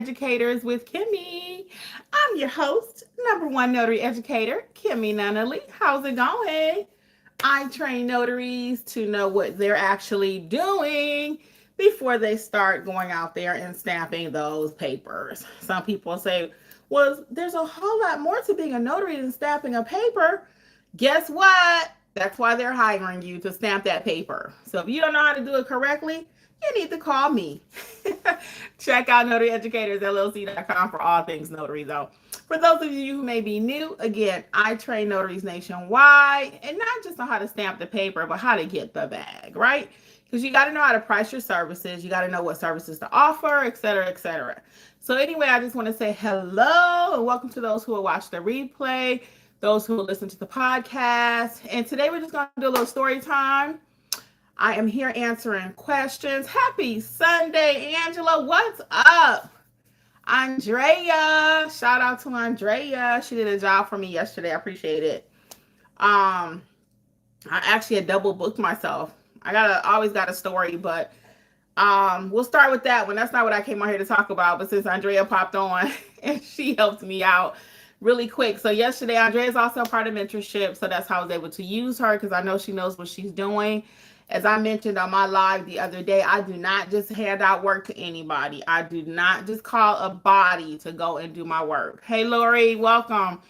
Educators with Kimmi. I'm your host, number one notary educator, Kimmi Nunnally. How's it going? I train notaries to know what they're actually doing before they start going out there and stamping those papers. Some people say, well, there's a whole lot more to being a notary than stamping a paper. Guess what? That's why they're hiring you to stamp that paper. So if you don't know how to do it correctly, you need to call me. Check out notaryeducatorsllc.com for all things notary, though. For those of you who may be new, again, I train notaries nationwide, and not just on how to stamp the paper, but how to get the bag, right? Because you got to know how to price your services. You got to know what services to offer, et cetera, et cetera. So anyway, I just want to say hello and welcome to those who will watch the replay, those who will listen to the podcast. And today we're just going to do a little story time. I am here answering questions. Happy Sunday, Angela. What's up? Andrea. Shout out to Andrea. She did a job for me yesterday. I appreciate it. I actually had double booked myself. Always got a story, but we'll start with that one. That's not what I came on here to talk about, but since Andrea popped on and she helped me out really quick. So yesterday, Andrea is also a part of Mentorship, so that's how I was able to use her because I know she knows what she's doing. As I mentioned on my live the other day, I do not just hand out work to anybody. I do not just call a body to go and do my work. Hey, Lori, welcome.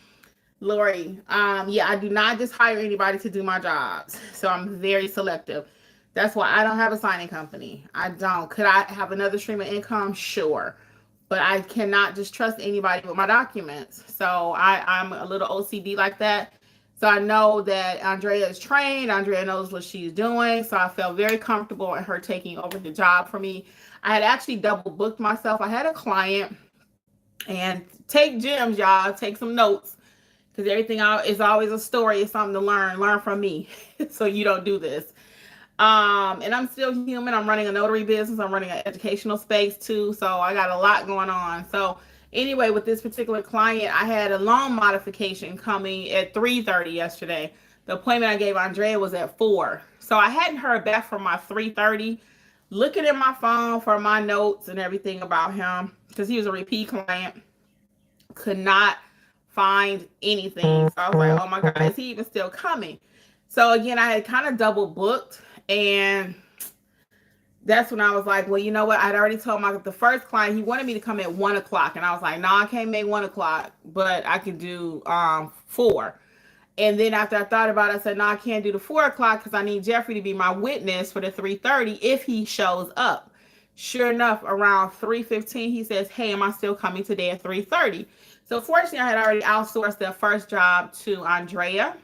Lori, yeah, I do not just hire anybody to do my jobs. So I'm very selective. That's why I don't have a signing company. I don't. Could I have another stream of income? Sure. But I cannot just trust anybody with my documents. So I'm a little OCD like that. So I know that Andrea is trained. Andrea knows what she's doing. So I felt very comfortable in her taking over the job for me. I had actually double booked myself. I had a client, and take gems, y'all. Take some notes because everything is always a story. It's something to learn. Learn from me so you don't do this. And I'm still human. I'm running a notary business. I'm running an educational space too. So I got a lot going on. So anyway, with this particular client, I had a loan modification coming at 3:30 yesterday. The appointment I gave Andrea was at 4. So I hadn't heard back from my 3:30. Looking at my phone for my notes and everything about him, because he was a repeat client, could not find anything. So I was like, oh my God, is he even still coming? So again, I had kind of double booked, and that's when I was like, well, you know what? I'd already told the first client, he wanted me to come at 1 o'clock. And I was like, no, I can't make 1 o'clock, but I can do 4. And then after I thought about it, I said, no, I can't do the 4 o'clock because I need Jeffrey to be my witness for the 3:30 if he shows up. Sure enough, around 3:15, he says, hey, am I still coming today at 3:30? So fortunately, I had already outsourced the first job to Andrea.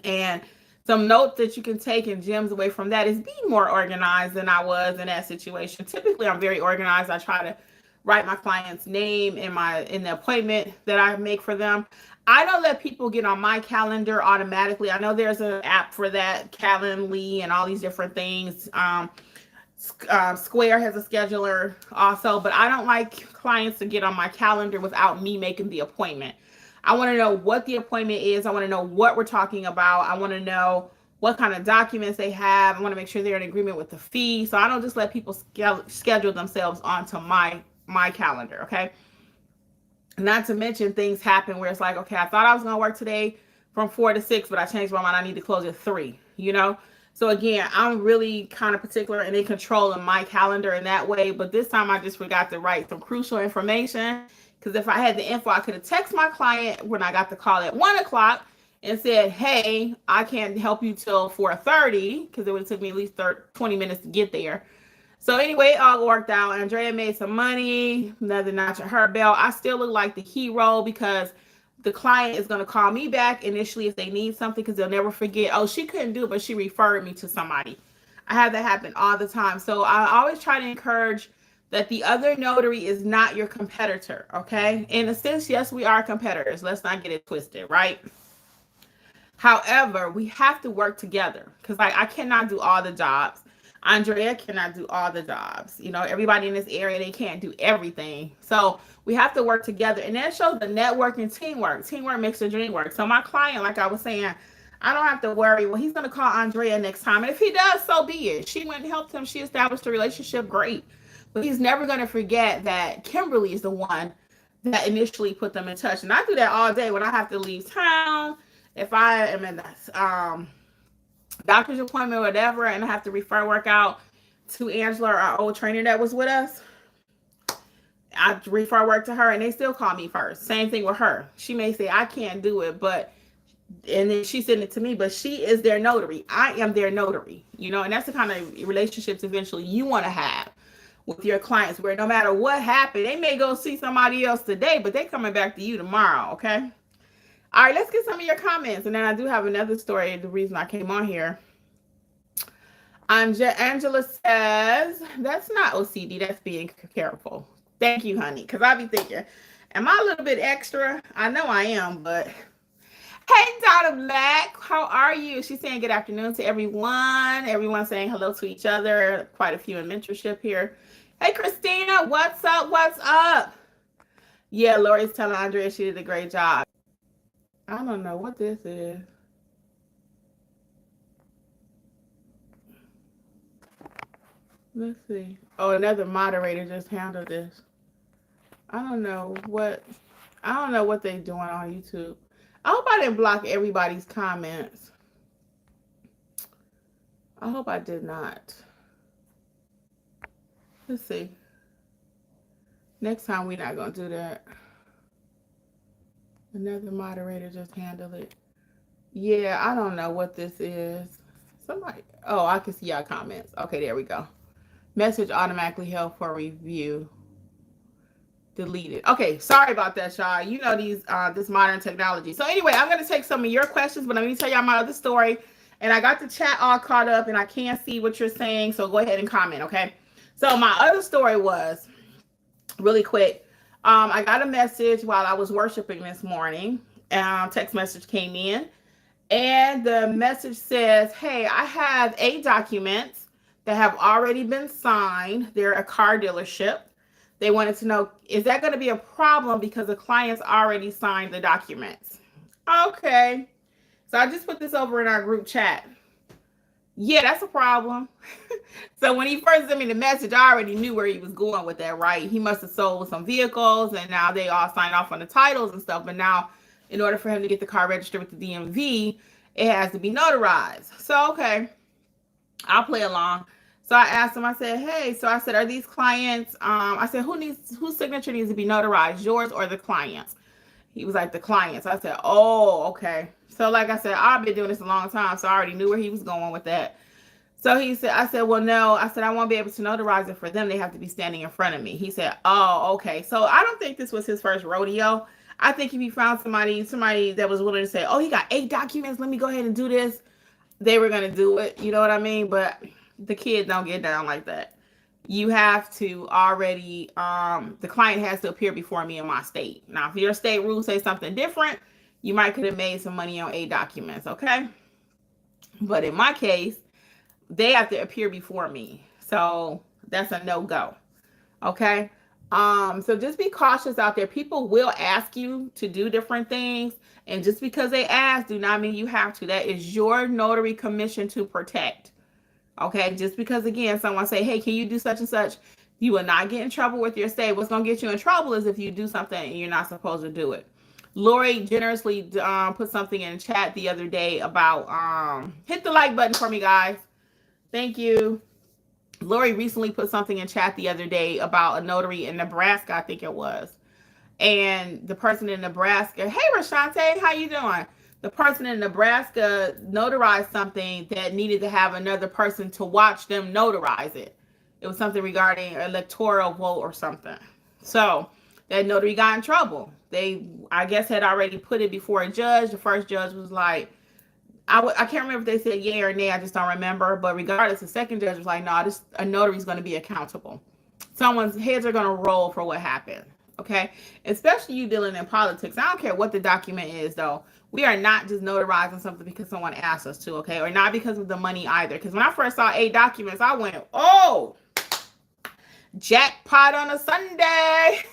And some notes that you can take and gems away from that is being more organized than I was in that situation. Typically, I'm very organized. I try to write my client's name in the appointment that I make for them. I don't let people get on my calendar automatically. I know there's an app for that, Calendly, and all these different things. Square has a scheduler also, but I don't like clients to get on my calendar without me making the appointment. I want to know what the appointment is. I want to know what we're talking about. I want to know what kind of documents they have. I want to make sure they're in agreement with the fee. So I don't just let people schedule themselves onto my calendar, okay? Not to mention things happen where it's like, okay, I thought I was going to work today from 4 to 6, but I changed my mind. I need to close at 3, you know? So again, I'm really kind of particular and in control of my calendar in that way. But this time I just forgot to write some crucial information. Because if I had the info, I could have texted my client when I got the call at 1 o'clock and said, hey, I can't help you till 4:30 because it would have took me at least 20 minutes to get there. So anyway, it all worked out. Andrea made some money, another notch in her belt. I still look like the hero because the client is going to call me back initially if they need something because they'll never forget, oh, she couldn't do it, but she referred me to somebody. I have that happen all the time. So I always try to encourage that the other notary is not your competitor, okay? In a sense, yes, we are competitors. Let's not get it twisted, right? However, we have to work together because I cannot do all the jobs. Andrea cannot do all the jobs. You know, everybody in this area, they can't do everything. So we have to work together. And that shows the network and teamwork. Teamwork makes the dream work. So my client, like I was saying, I don't have to worry. Well, he's going to call Andrea next time. And if he does, so be it. She went and helped him. She established a relationship. Great. But he's never going to forget that Kimberly is the one that initially put them in touch. And I do that all day when I have to leave town. If I am in the doctor's appointment or whatever, and I have to refer work out to Angela, our old trainer that was with us, I refer work to her and they still call me first. Same thing with her. She may say, I can't do it, but, and then she sent it to me, but she is their notary. I am their notary, you know, and that's the kind of relationships eventually you want to have with your clients, where no matter what happened, they may go see somebody else today, but they coming back to you tomorrow. Okay. All right, let's get some of your comments. And then I do have another story. The reason I came on here. Angela says, that's not OCD. That's being careful. Thank you, honey. Because I be thinking, am I a little bit extra? I know I am, but hey, Donna Black, how are you? She's saying good afternoon to everyone. Everyone saying hello to each other. Quite a few in mentorship here. Hey, Christina, what's up? What's up? Yeah, Lori's telling Andrea she did a great job. I don't know what this is. Let's see. Oh, another moderator just handled this. I don't know what they're doing on YouTube. I hope I didn't block everybody's comments. I hope I did not. Let's see. Next time we're not going to do that. Another moderator just handled it. Yeah, I don't know what this is. Somebody, oh, I can see y'all comments. Okay, there we go. Message automatically held for review. Deleted. Okay, sorry about that, y'all. You know this modern technology. So anyway, I'm going to take some of your questions, but let me tell y'all my other story. And I got the chat all caught up, and I can't see what you're saying, so go ahead and comment, okay? So my other story was, really quick, I got a message while I was worshiping this morning. Text message came in, and the message says, hey, I have 8 documents that have already been signed. They're a car dealership. They wanted to know, is that going to be a problem because the clients already signed the documents? Okay. So I just put this over in our group chat. Yeah, that's a problem. So when he first sent me the message, I already knew where he was going with that, right? He must have sold some vehicles, and now they all signed off on the titles and stuff. But now, in order for him to get the car registered with the DMV, it has to be notarized. So, okay, I'll play along. So I asked him, I said, hey, so I said, are these clients, I said, whose signature needs to be notarized, yours or the client's? He was like, the client's. I said, oh, okay. So like I said, I've been doing this a long time, so I already knew where he was going with that. So he said, I said, well, no. I said, I won't be able to notarize it for them. They have to be standing in front of me. He said, oh, okay. So I don't think this was his first rodeo. I think if he found somebody that was willing to say, oh, he got 8 documents, let me go ahead and do this, they were going to do it. You know what I mean? But the kids don't get down like that. You have to already, the client has to appear before me in my state. Now, if your state rules say something different, you might could have made some money on 8 documents, okay? But in my case, they have to appear before me. So that's a no-go, okay? So just be cautious out there. People will ask you to do different things, and just because they ask do not mean you have to. That is your notary commission to protect. Okay, just because, again, someone say, hey, can you do such and such? You will not get in trouble with your state. What's going to get you in trouble is if you do something and you're not supposed to do it. Lori generously put something in chat the other day about, hit the like button for me, guys. Thank you. Lori recently put something in chat the other day about a notary in Nebraska, I think it was. And the person in Nebraska, hey, Rashante, how you doing? The person in Nebraska notarized something that needed to have another person to watch them notarize it. It was something regarding electoral vote or something. So that notary got in trouble. They, I guess, had already put it before a judge. The first judge was like, I can't remember if they said yay or nay. I just don't remember. But regardless, the second judge was like, no, a notary is going to be accountable. Someone's heads are going to roll for what happened. Okay, especially you dealing in politics. I don't care what the document is, though. We are not just notarizing something because someone asked us to, okay, or not because of the money either. Because when I first saw 8 documents, I went, oh, jackpot on a Sunday,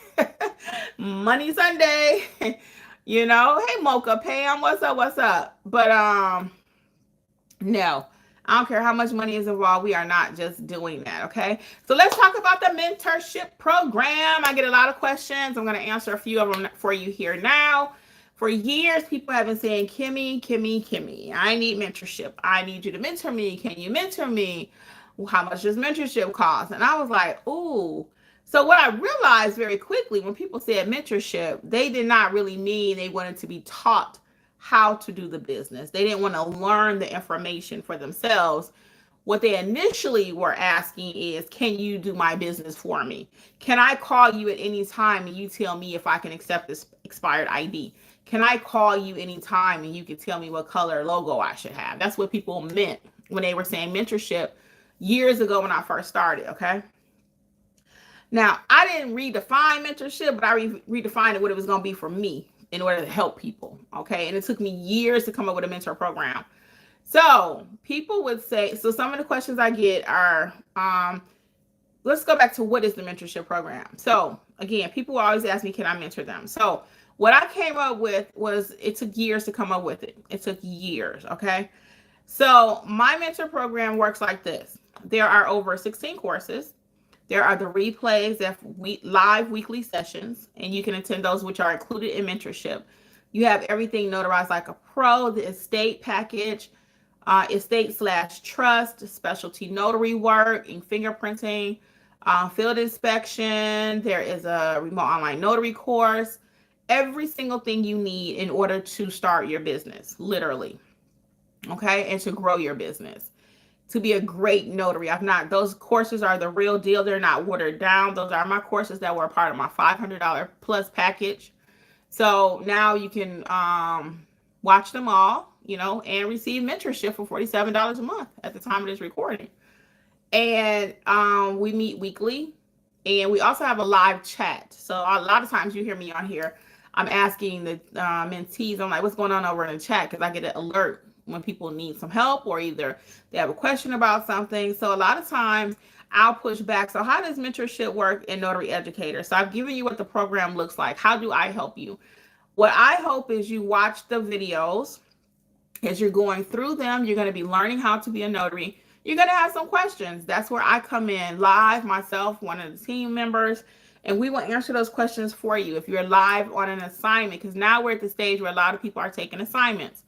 money Sunday. Hey, Mocha Pam, what's up? But no, I don't care how much money is involved. We are not just doing that. Okay. So let's talk about the mentorship program. I get a lot of questions. I'm going to answer a few of them for you here now. For years, people have been saying, Kimmi, Kimmi, Kimmi, I need mentorship. I need you to mentor me. Can you mentor me? Well, how much does mentorship cost? And I was like, ooh. So what I realized very quickly when people said mentorship, they did not really mean they wanted to be taught how to do the business. They didn't want to learn the information for themselves. What they initially were asking is, can you do my business for me? Can I call you at any time and you tell me if I can accept this expired ID? Can I call you anytime and you can tell me what color logo I should have? That's what people meant when they were saying mentorship years ago when I first started, okay? Now, I didn't redefine mentorship, but I redefined what it was going to be for me in order to help people, okay? And it took me years to come up with a mentor program. So people would say, so some of the questions I get are, let's go back to what is the mentorship program. So again, people always ask me, can I mentor them? So what I came up with was, it took years to come up with it. It took years, okay? So my mentor program works like this. There are over 16 courses. There are the replays of live weekly sessions, and you can attend those, which are included in mentorship. You have everything notarized like a pro, the estate package, estate/trust, specialty notary work, and fingerprinting, field inspection. There is a remote online notary course. Every single thing you need in order to start your business, literally, okay, and to grow your business, to be a great notary. Those courses are the real deal. They're not watered down. Those are my courses that were a part of my $500 plus package. So now you can watch them all, and receive mentorship for $47 a month at the time of this recording. And we meet weekly, and we also have a live chat. So a lot of times you hear me on here, I'm asking the mentees, I'm like, what's going on over in the chat? Because I get an alert when people need some help, or either they have a question about something. So a lot of times I'll push back. So how does mentorship work in Notary Educator? So I've given you what the program looks like. How do I help you? What I hope is you watch the videos. As you're going through them, you're going to be learning how to be a notary. You're going to have some questions. That's where I come in live, myself, one of the team members, and we will answer those questions for you if you're live on an assignment, because now we're at the stage where a lot of people are taking assignments.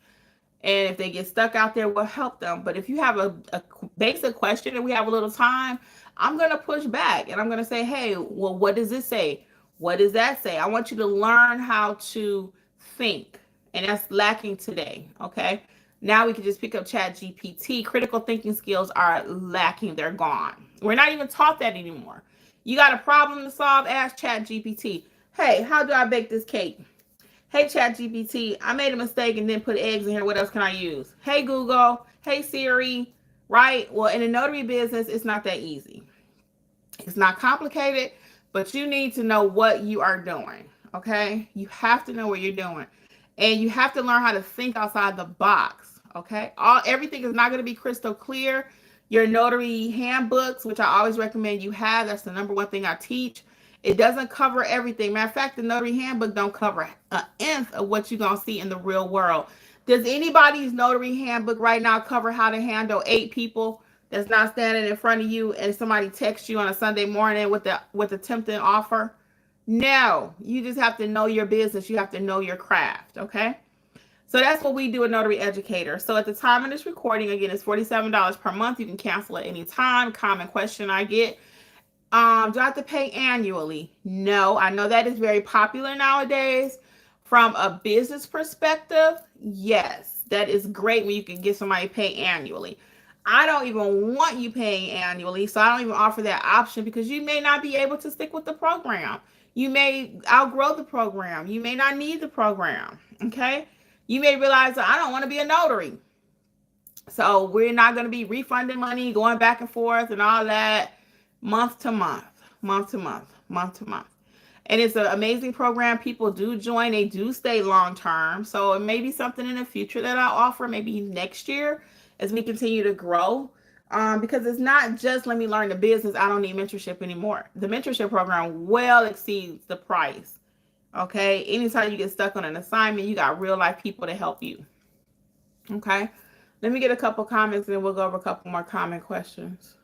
And if they get stuck out there, we'll help them. But if you have a basic question and we have a little time, I'm going to push back and I'm going to say, hey, well, what does this say? What does that say? I want you to learn how to think. And that's lacking today, okay? Now we can just pick up Chat GPT. Critical thinking skills are lacking. They're gone. We're not even taught that anymore. You got a problem to solve? Ask Chat GPT. Hey, how do I bake this cake? Hey, Chat GPT, I made a mistake and then put eggs in here. What else can I use? Hey, Google. Hey, Siri. Right? Well, in the notary business, it's not that easy. It's not complicated, but you need to know what you are doing, okay? You have to know what you're doing. And you have to learn how to think outside the box, okay? Everything is not going to be crystal clear. Your notary handbooks, which I always recommend you have, that's the number one thing I teach. It doesn't cover everything. Matter of fact, the notary handbook don't cover an nth of what you're going to see in the real world. Does anybody's notary handbook right now cover how to handle 8 people that's not standing in front of you and somebody texts you on a Sunday morning with a tempting offer? No, you just have to know your business. You have to know your craft, okay? So that's what we do at Notary Educator. So at the time of this recording, again, it's $47 per month. You can cancel at any time. Common question I get, do I have to pay annually? No, I know that is very popular nowadays. From a business perspective, yes, that is great when you can get somebody to pay annually. I don't even want you paying annually, so I don't even offer that option, because you may not be able to stick with the program. You may outgrow the program. You may not need the program, okay? You may realize that I don't want to be a notary. So we're not going to be refunding money, going back and forth and all that, month to month, month to month, month to month. And it's an amazing program. People do join. They do stay long term. So it may be something in the future that I'll offer, maybe next year as we continue to grow. Because it's not just let me learn the business. I don't need mentorship anymore. The mentorship program well exceeds the price. Okay. Anytime you get stuck on an assignment, you got real life people to help you. Okay. Let me get a couple comments and then we'll go over a couple more common questions.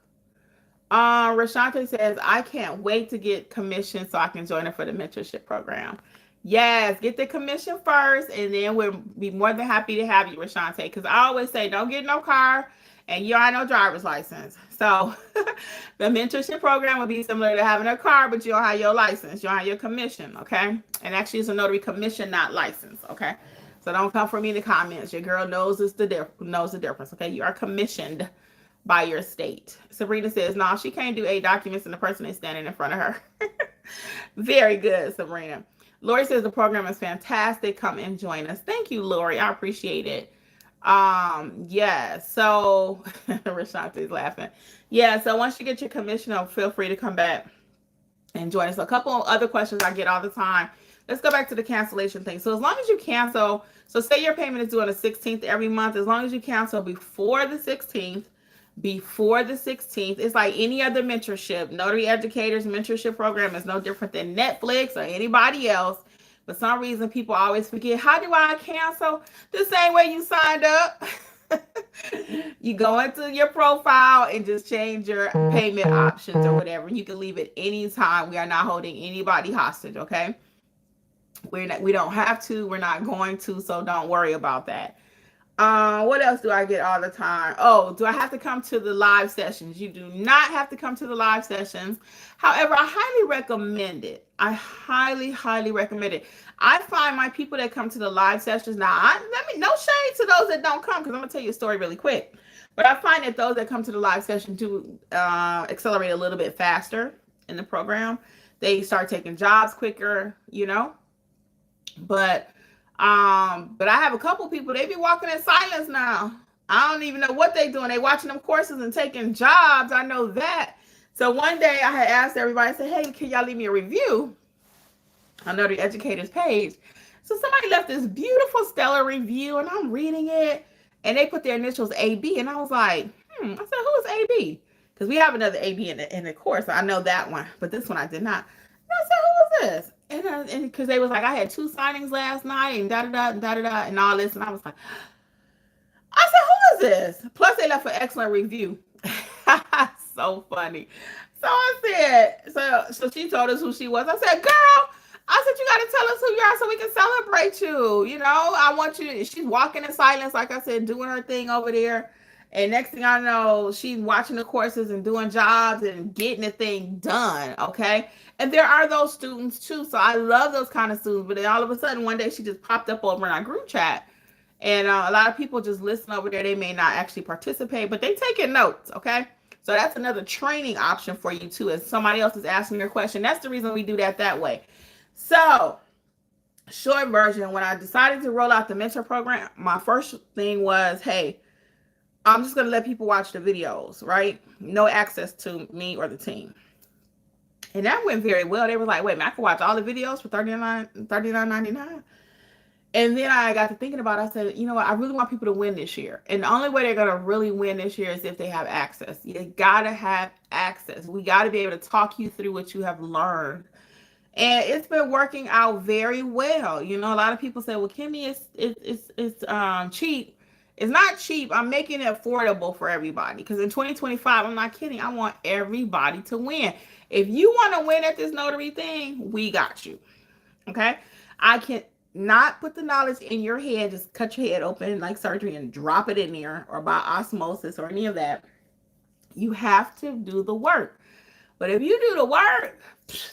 Rashante says, I can't wait to get commission so I can join her for the mentorship program. Yes, get the commission first, and then we'll be more than happy to have you, Rashante. Because I always say, don't get no car, and you ain't no driver's license. So the mentorship program will be similar to having a car, but you don't have your license. You don't have your commission, okay? And actually, it's a notary commission, not license, okay? So don't come for me in the comments. Your girl knows the difference, okay? You are commissioned by your state. Sabrina says, no, she can't do 8 documents and the person is standing in front of her. Very good, Sabrina. Lori says the program is fantastic. Come and join us. Thank you, Lori. I appreciate it. Yeah, so Rashanti's laughing. Yeah, so once you get your commission, feel free to come back and join us. A couple of other questions I get all the time. Let's go back to the cancellation thing. So as long as you cancel, so say your payment is due on the 16th every month, as long as you cancel before the 16th, it's like any other mentorship. Notary Educators mentorship program is no different than Netflix or anybody else. For some reason, people always forget, how do I cancel? The same way you signed up. You go into your profile and just change your payment options or whatever. You can leave it anytime. We are not holding anybody hostage, okay? We don't have to. We're not going to, so don't worry about that. What else do I get all the time? Oh, do I have to come to the live sessions? You do not have to come to the live sessions. However, I highly recommend it. I highly recommend it. I find my people that come to the live sessions now, no shade to those that don't come, because I'm gonna tell you a story really quick. But I find that those that come to the live session do accelerate a little bit faster in the program. They start taking jobs quicker, you know. But I have a couple people, they be walking in silence now. I don't even know what they doing. They watching them courses and taking jobs. I know that. So one day I had asked everybody, I said, hey, can y'all leave me a review on Notary Educators page? So somebody left this beautiful stellar review and I'm reading it and they put their initials AB and I was like, I said, who is AB? Because we have another AB in the course. I know that one, but this one I did not. And I said, who is this? And because they was like, I had 2 signings last night and da-da-da and all this. And I was like, I said, who is this? Plus they left an excellent review. So funny. So I said, so she told us who she was. I said, girl, I said, you got to tell us who you are so we can celebrate you. You know, I want you. She's walking in silence, like I said, doing her thing over there. And next thing I know, she's watching the courses and doing jobs and getting the thing done, okay? And there are those students too. So I love those kind of students. But then all of a sudden, one day she just popped up over in our group chat. And a lot of people just listen over there. They may not actually participate, but they taking notes, okay? So that's another training option for you too. If somebody else is asking your question, that's the reason we do that way. So short version, when I decided to roll out the mentor program, my first thing was, hey, I'm just going to let people watch the videos, right? No access to me or the team. And that went very well. They were like, wait, man, I can watch all the videos for $39.99. And then I got to thinking about it. I said, you know what? I really want people to win this year. And the only way they're going to really win this year is if they have access. You got to have access. We got to be able to talk you through what you have learned. And it's been working out very well. You know, a lot of people say, well, Kimmi, it's cheap. It's not cheap. I'm making it affordable for everybody. Because in 2025, I'm not kidding. I want everybody to win. If you want to win at this notary thing, we got you. Okay? I can not put the knowledge in your head, just cut your head open like surgery and drop it in there, or by osmosis or any of that. You have to do the work. But if you do the work,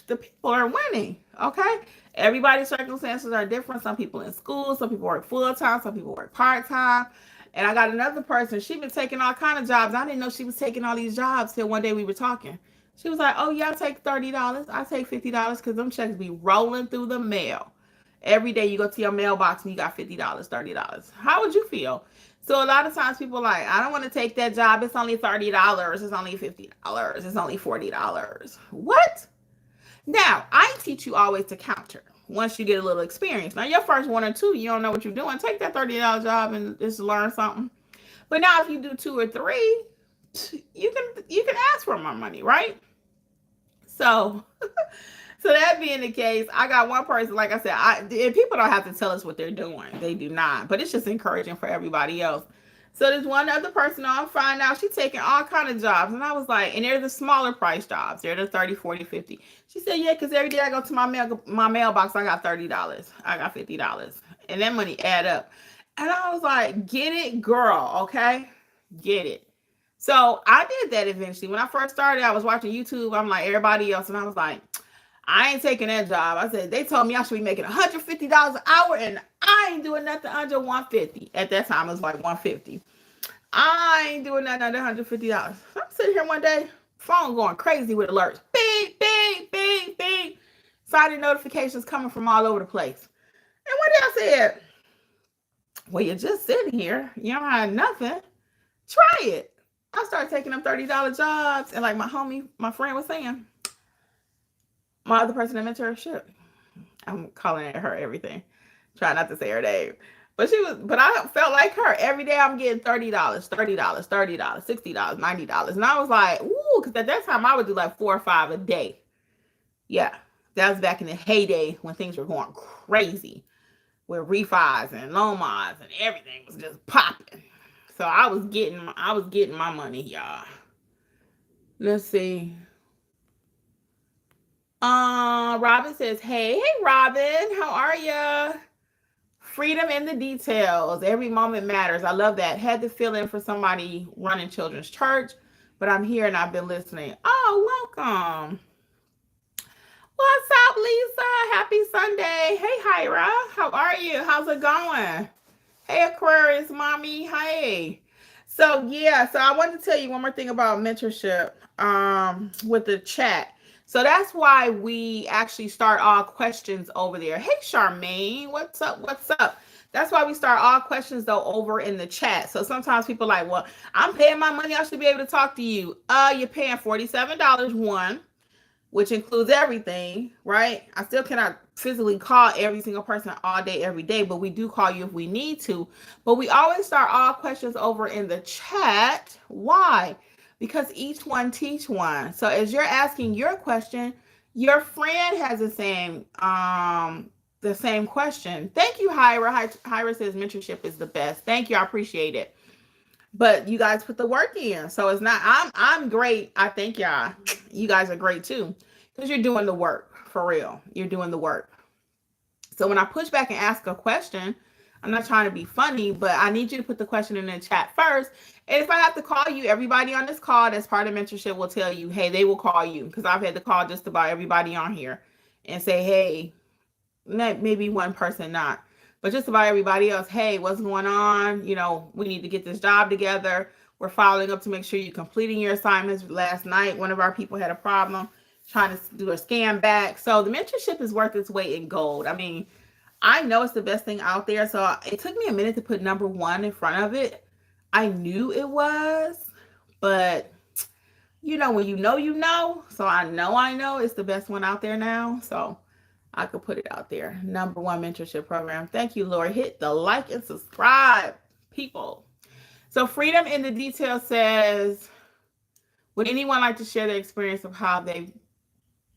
the people are winning, okay? Everybody's circumstances are different. Some people in school, some people work full-time, some people work part-time. And I got another person, she's been taking all kind of jobs. I didn't know she was taking all these jobs till one day we were talking. She was like, oh, yeah, I take $30. I take $50 because them checks be rolling through the mail. Every day you go to your mailbox and you got $50, $30. How would you feel? So a lot of times people are like, I don't want to take that job. It's only $30. It's only $50. It's only $40. What? Now, I teach you always to counter once you get a little experience. Now, your first 1 or 2, you don't know what you're doing. Take that $30 job and just learn something. But now if you do 2 or 3, you can ask for more money, right? So that being the case, I got one person, like I said, and people don't have to tell us what they're doing. They do not. But it's just encouraging for everybody else. So there's one other person on, find out she's taking all kind of jobs. And I was like, and they're the smaller price jobs. They're the 30, 40, 50. She said, yeah, because every day I go to my mailbox, I got $30. I got $50. And that money add up. And I was like, get it, girl, okay? Get it. So I did that eventually. When I first started, I was watching YouTube. I'm like everybody else. And I was like, I ain't taking that job. I said, they told me I should be making $150 an hour, and I ain't doing nothing under 150. At that time, it was like 150. I ain't doing nothing under $150. So I'm sitting here one day, phone going crazy with alerts. Beep, beep, beep, beep. Signing notifications coming from all over the place. And one day I said, well, you're just sitting here. You don't have nothing. Try it. I started taking them $30 jobs. And like my friend was saying, my other person in mentorship, I'm calling her everything. Try not to say her name. But I felt like her. Every day I'm getting $30, $30, $30, $60, $90. And I was like, ooh, because at that time I would do like 4 or 5 a day. Yeah. That was back in the heyday when things were going crazy with refis and loan mods and everything was just popping. So I was getting my money, y'all. Let's see. Robin says, hey, Robin, how are ya? Freedom in the details. Every moment matters. I love that. Had the feeling for somebody running children's church, but I'm here and I've been listening. Oh, welcome. What's up, Lisa? Happy Sunday. Hey, Hyra. How are you? How's it going? Hey, Aquarius, mommy. Hey. So I wanted to tell you one more thing about mentorship with the chat. So that's why we actually start all questions over there. Hey, Charmaine, what's up? What's up? That's why we start all questions though over in the chat. So sometimes people are like, well, I'm paying my money. I should be able to talk to you. You're paying $47 one, which includes everything, right? I still cannot physically call every single person all day, every day, but we do call you if we need to. But we always start all questions over in the chat. Why? Because each one teach one. So as you're asking your question, your friend has the same question. Thank you, Hyra. Hyra says mentorship is the best. Thank you. I appreciate it. But you guys put the work in. So it's not, I'm great. I think y'all, you guys are great too. Because you're doing the work for real. You're doing the work. So when I push back and ask a question, I'm not trying to be funny, but I need you to put the question in the chat first. And if I have to call you, everybody on this call that's part of mentorship will tell you, hey, they will call you. Because I've had to call just about everybody on here and say, hey, maybe one person not. But just about everybody else, hey, what's going on? You know, we need to get this job together. We're following up to make sure you're completing your assignments. Last night, one of our people had a problem trying to do a scam back. So the mentorship is worth its weight in gold. I mean, I know it's the best thing out there. So it took me a minute to put number one in front of it. I knew it was, but when you know. So I know it's the best one out there now. So I could put it out there. Number one mentorship program. Thank you, Lord. Hit the like and subscribe, people. So Freedom in the Detail says, would anyone like to share their experience of how they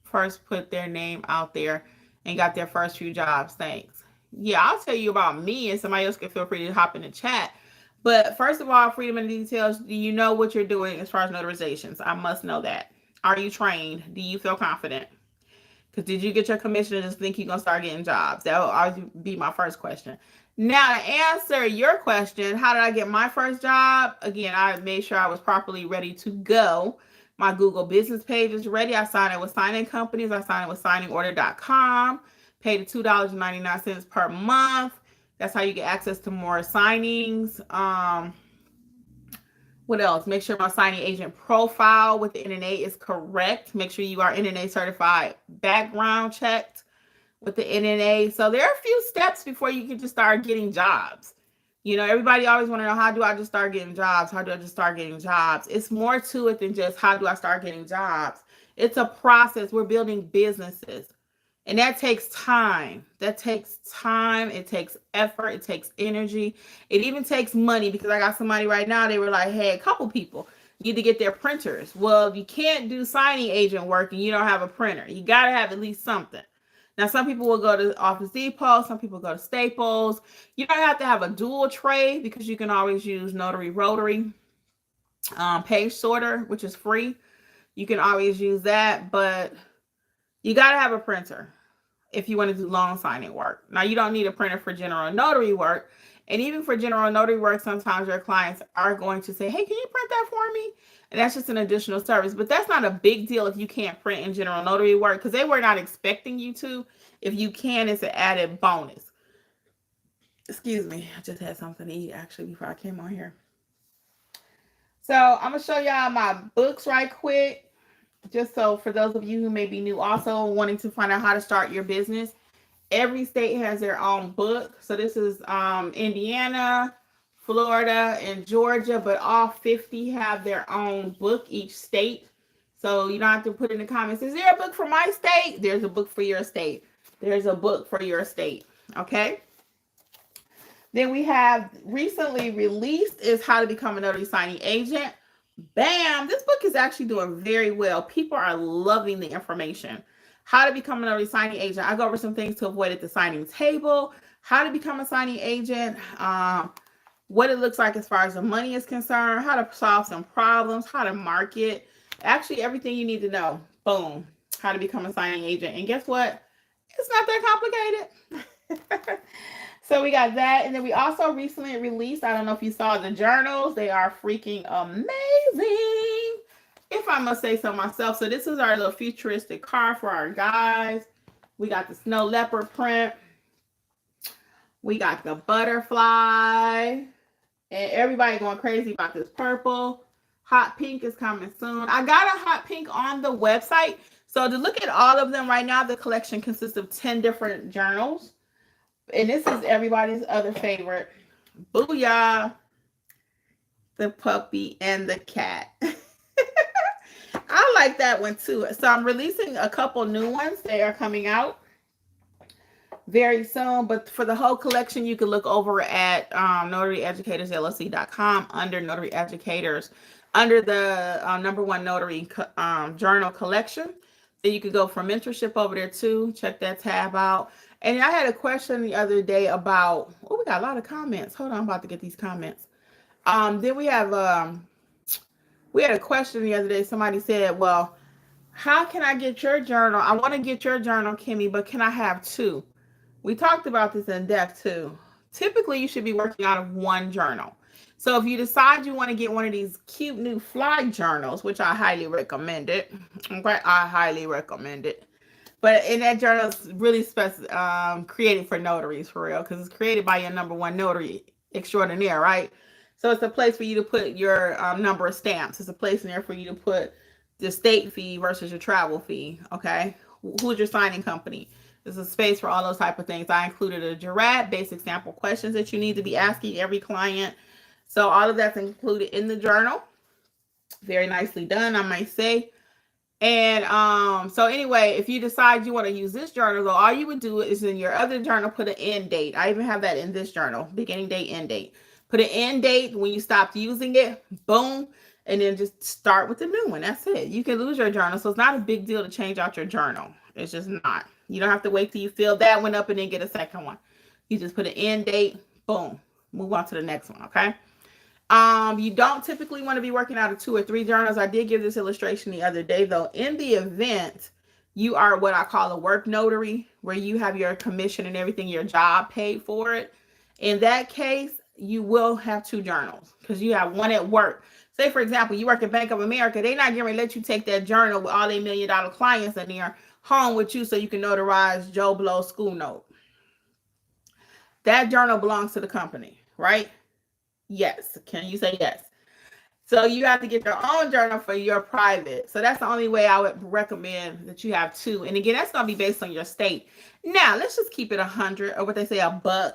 first put their name out there and got their first few jobs? Thanks. Yeah, I'll tell you about me, and somebody else can feel free to hop in the chat. But first of all, Freedom in the Details, do you know what you're doing as far as notarizations? I must know that. Are you trained? Do you feel confident? Because did you get your commission and just think you're going to start getting jobs? That will always be my first question. Now, to answer your question, how did I get my first job? Again, I made sure I was properly ready to go. My Google business page is ready. I signed it with signing companies. I signed it with signingorder.com. Paid $2.99 per month. That's how you get access to more signings. What else? Make sure my signing agent profile with the NNA is correct. Make sure you are NNA certified, background checked with the NNA. So there are a few steps before you can just start getting jobs. Everybody always want to know, how do I just start getting jobs? How do I just start getting jobs? It's more to it than just how do I start getting jobs. It's a process. We're building businesses. And that takes time. It takes effort. It takes energy. It even takes money, because I got somebody right now, they were like, hey, a couple people need to get their printers. Well, you can't do signing agent work and you don't have a printer. You got to have at least something. Now, some people will go to Office Depot, some people go to Staples. You don't have to have a dual tray because you can always use Notary Rotary page sorter, which is free. You can always use that, but you got to have a printer if you want to do loan signing work. Now, you don't need a printer for general notary work. And even for general notary work, sometimes your clients are going to say, hey, can you print that for me? And that's just an additional service. But that's not a big deal if you can't print in general notary work because they were not expecting you to. If you can, it's an added bonus. Excuse me. I just had something to eat actually before I came on here. So I'm going to show y'all my books right quick. Just so for those of you who may be new also wanting to find out how to start your business. Every state has their own book. So this is Indiana, Florida, and Georgia, but all 50 have their own book, each state. So you don't have to put in the comments, is there a book for my state? There's a book for your state. There's a book for your state. Okay. Then we have recently released is How to Become a Notary Signing Agent. Bam! This book is actually doing very well. People are loving the information. How to become a notary signing agent. I go over some things to avoid at the signing table. How to become a signing agent. What it looks like as far as the money is concerned. How to solve some problems. How to market. Actually, everything you need to know. Boom. How to become a signing agent. And guess what? It's not that complicated. So we got that. And then we also recently released, I don't know if you saw the journals. They are freaking amazing, if I must say so myself. So this is our little futuristic car for our guys. We got the snow leopard print. We got the butterfly. And everybody going crazy about this purple. Hot pink is coming soon. I got a hot pink on the website. So to look at all of them right now, the collection consists of 10 different journals. And this is everybody's other favorite. Booyah. The puppy and the cat. I like that one too. So I'm releasing a couple new ones. They are coming out very soon. But for the whole collection, you can look over at notaryeducatorsllc.com under Notary Educators, under the #1 Notary journal collection. Then you could go for mentorship over there too. Check that tab out. And I had a question the other day about, oh, we got a lot of comments. Hold on, I'm about to get these comments. Then we had a question the other day. Somebody said, well, how can I get your journal? I want to get your journal, Kimmi, but can I have two? We talked about this in depth too. Typically, you should be working out of one journal. So if you decide you want to get one of these cute new fly journals, which I highly recommend it. Okay, I highly recommend it. But in that journal, it's really created for notaries, for real, because it's created by your #1 notary extraordinaire, right? So it's a place for you to put your number of stamps. It's a place in there for you to put the state fee versus your travel fee, okay? Who's your signing company? There's a space for all those type of things. I included a jurat, basic sample questions that you need to be asking every client. So all of that's included in the journal. Very nicely done, I might say. And so anyway, if you decide you want to use this journal, though, all you would do is in your other journal, put an end date. I even have that in this journal, beginning date, end date. Put an end date when you stopped using it, boom, and then just start with the new one. That's it. You can lose your journal, so it's not a big deal to change out your journal. It's just not. You don't have to wait till you fill that one up and then get a second one. You just put an end date, boom, move on to the next one, okay? You don't typically want to be working out of 2 or 3 journals. I did give this illustration the other day, though. In the event you are what I call a work notary, where you have your commission and everything, your job paid for it. In that case, you will have 2 journals because you have one at work. Say, for example, you work at Bank of America. They're not going to let you take that journal with all their $1 million clients in there home with you so you can notarize Joe Blow's school note. That journal belongs to the company, right? Yes. Can you say yes? So you have to get your own journal for your private. So that's the only way I would recommend that you have 2. And again, that's going to be based on your state. Now, let's just keep it 100, or what they say, $1.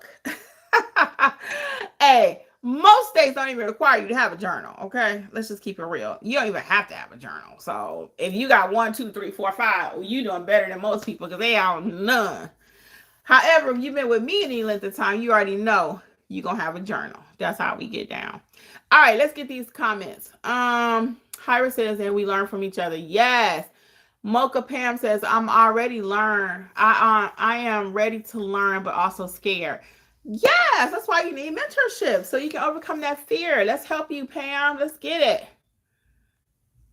Hey, most states don't even require you to have a journal, okay? Let's just keep it real. You don't even have to have a journal. So if you got 1, 2, 3, 4, 5, well, you're doing better than most people because they have none. However, if you've been with me any length of time, you already know you're going to have a journal. That's how we get down. All right, let's get these comments. Hyra says, and we learn from each other. Yes. Mocha Pam says, I'm already learned. I am ready to learn, but also scared. Yes, that's why you need mentorship. So you can overcome that fear. Let's help you, Pam. Let's get it.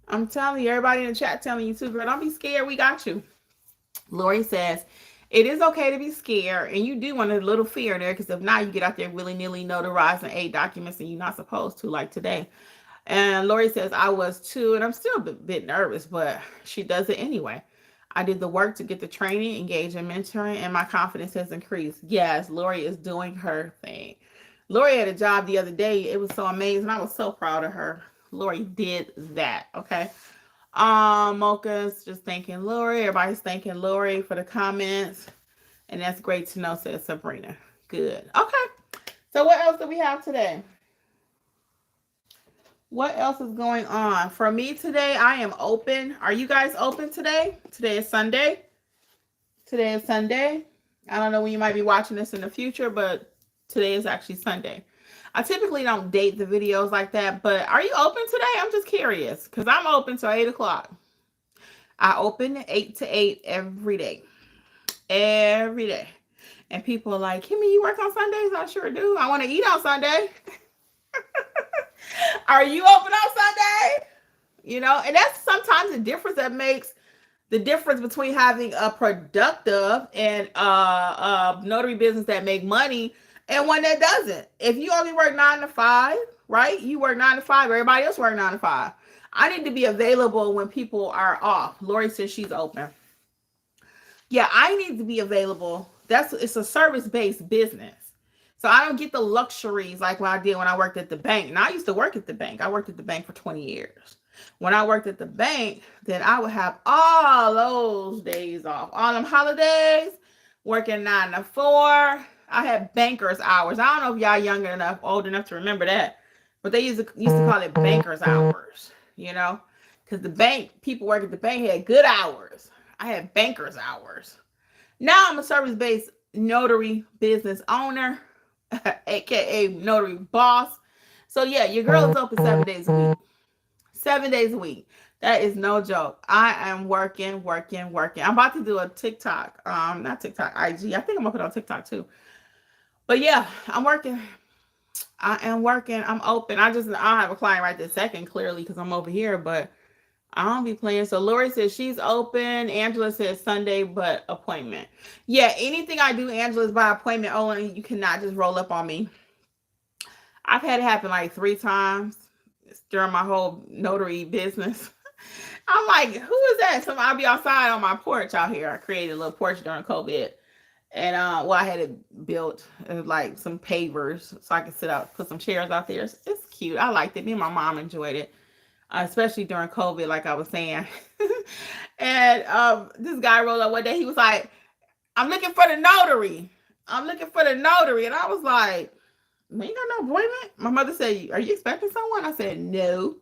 I'm telling you, everybody in the chat telling you too, girl, don't be scared. We got you. Lori says, it is okay to be scared, and you do want a little fear there, because if not, you get out there willy-nilly notarizing 8 documents and you're not supposed to, like today. And Lori says, I was too, and I'm still a bit nervous, but she does it anyway. I did the work to get the training, engage in mentoring, and my confidence has increased. Yes, Lori is doing her thing. Lori had a job the other day. It was so amazing. I was so proud of her. Lori did that. Okay. Mocha's just thanking Lori. Everybody's thanking Lori for the comments. And that's great to know, says Sabrina. Good. Okay. So what else do we have today? What else is going on? For me today, I am open. Are you guys open today? Today is Sunday. Today is Sunday. I don't know when you might be watching this in the future, but today is actually Sunday. I typically don't date the videos like that, but are you open today? I'm just curious, because I'm open till 8 o'clock. I open 8 to 8 every day. Every day. And people are like, Kimmi, you work on Sundays? I sure do. I want to eat on Sunday. Are you open on Sunday? You know, and that's sometimes the difference that makes the difference between having a productive and notary business that make money and one that doesn't. If you only work 9 to 5, right? You work 9 to 5. Everybody else work 9 to 5. I need to be available when people are off. Lori says she's open. Yeah, I need to be available. It's a service-based business. So I don't get the luxuries like what I did when I worked at the bank. Now I used to work at the bank. I worked at the bank for 20 years. When I worked at the bank, then I would have all those days off. All them holidays, working 9 to 4. I had banker's hours. I don't know if y'all old enough to remember that. But they used to call it banker's hours, you know? Because the bank, people work at the bank had good hours. I had banker's hours. Now I'm a service-based notary business owner, aka notary boss. So yeah, your girl is open 7 days a week. 7 days a week. That is no joke. I am working. I'm about to do a TikTok. Not TikTok, IG. I think I'm gonna put it on TikTok too. But yeah, I'm working. I am working. I'm open. I don't have a client right this second, clearly, because I'm over here, but I don't be playing. So Lori says she's open. Angela says Sunday, but appointment. Yeah, anything I do, Angela, is by appointment only. You cannot just roll up on me. I've had it happen like 3 times during my whole notary business. I'm like, who is that? So I'll be outside on my porch out here. I created a little porch during COVID. And I had it built like some pavers so I could sit out, put some chairs out there. It's cute. I liked it. Me and my mom enjoyed it. Especially during COVID, like I was saying. And this guy rolled up one day. He was like, I'm looking for the notary. And I was like, we ain't got no appointment. My mother said, are you expecting someone? I said, no.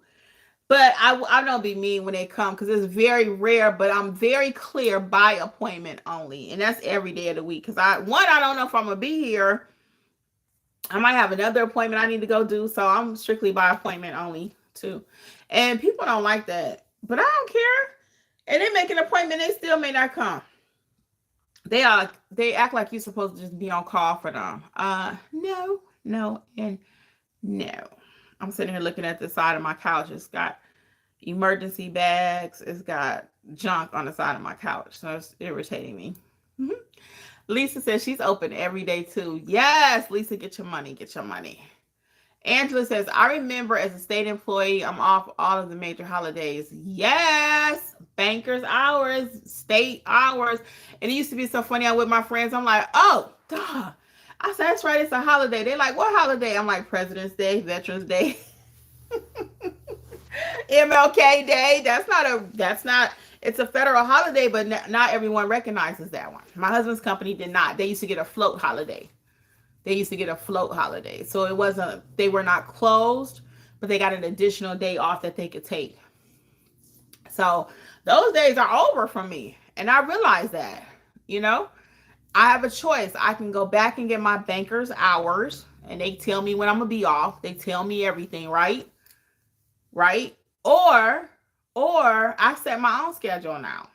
But I don't be mean when they come, because it's very rare, but I'm very clear by appointment only. And that's every day of the week. Because I don't know if I'm going to be here. I might have another appointment I need to go do. So I'm strictly by appointment only too. And people don't like that. But I don't care. And they make an appointment, they still may not come. They act like you're supposed to just be on call for them. No, and no. I'm sitting here looking at the side of my couch. It's got emergency bags. It's got junk on the side of my couch. So it's irritating me. Mm-hmm. Lisa says she's open every day too. Yes, Lisa, get your money. Angela says, I remember as a state employee, I'm off all of the major holidays. Yes, banker's hours, state hours. And it used to be so funny. I'm with my friends. I'm like, oh, duh. I said, that's right. It's a holiday. They're like, what holiday? I'm like, President's Day, Veterans Day, MLK Day. It's a federal holiday, but not everyone recognizes that one. My husband's company did not. They used to get a float holiday. So they were not closed, but they got an additional day off that they could take. So those days are over for me. And I realize that, I have a choice. I can go back and get my banker's hours, and they tell me when I'm going to be off. They tell me everything, right? Or I set my own schedule now.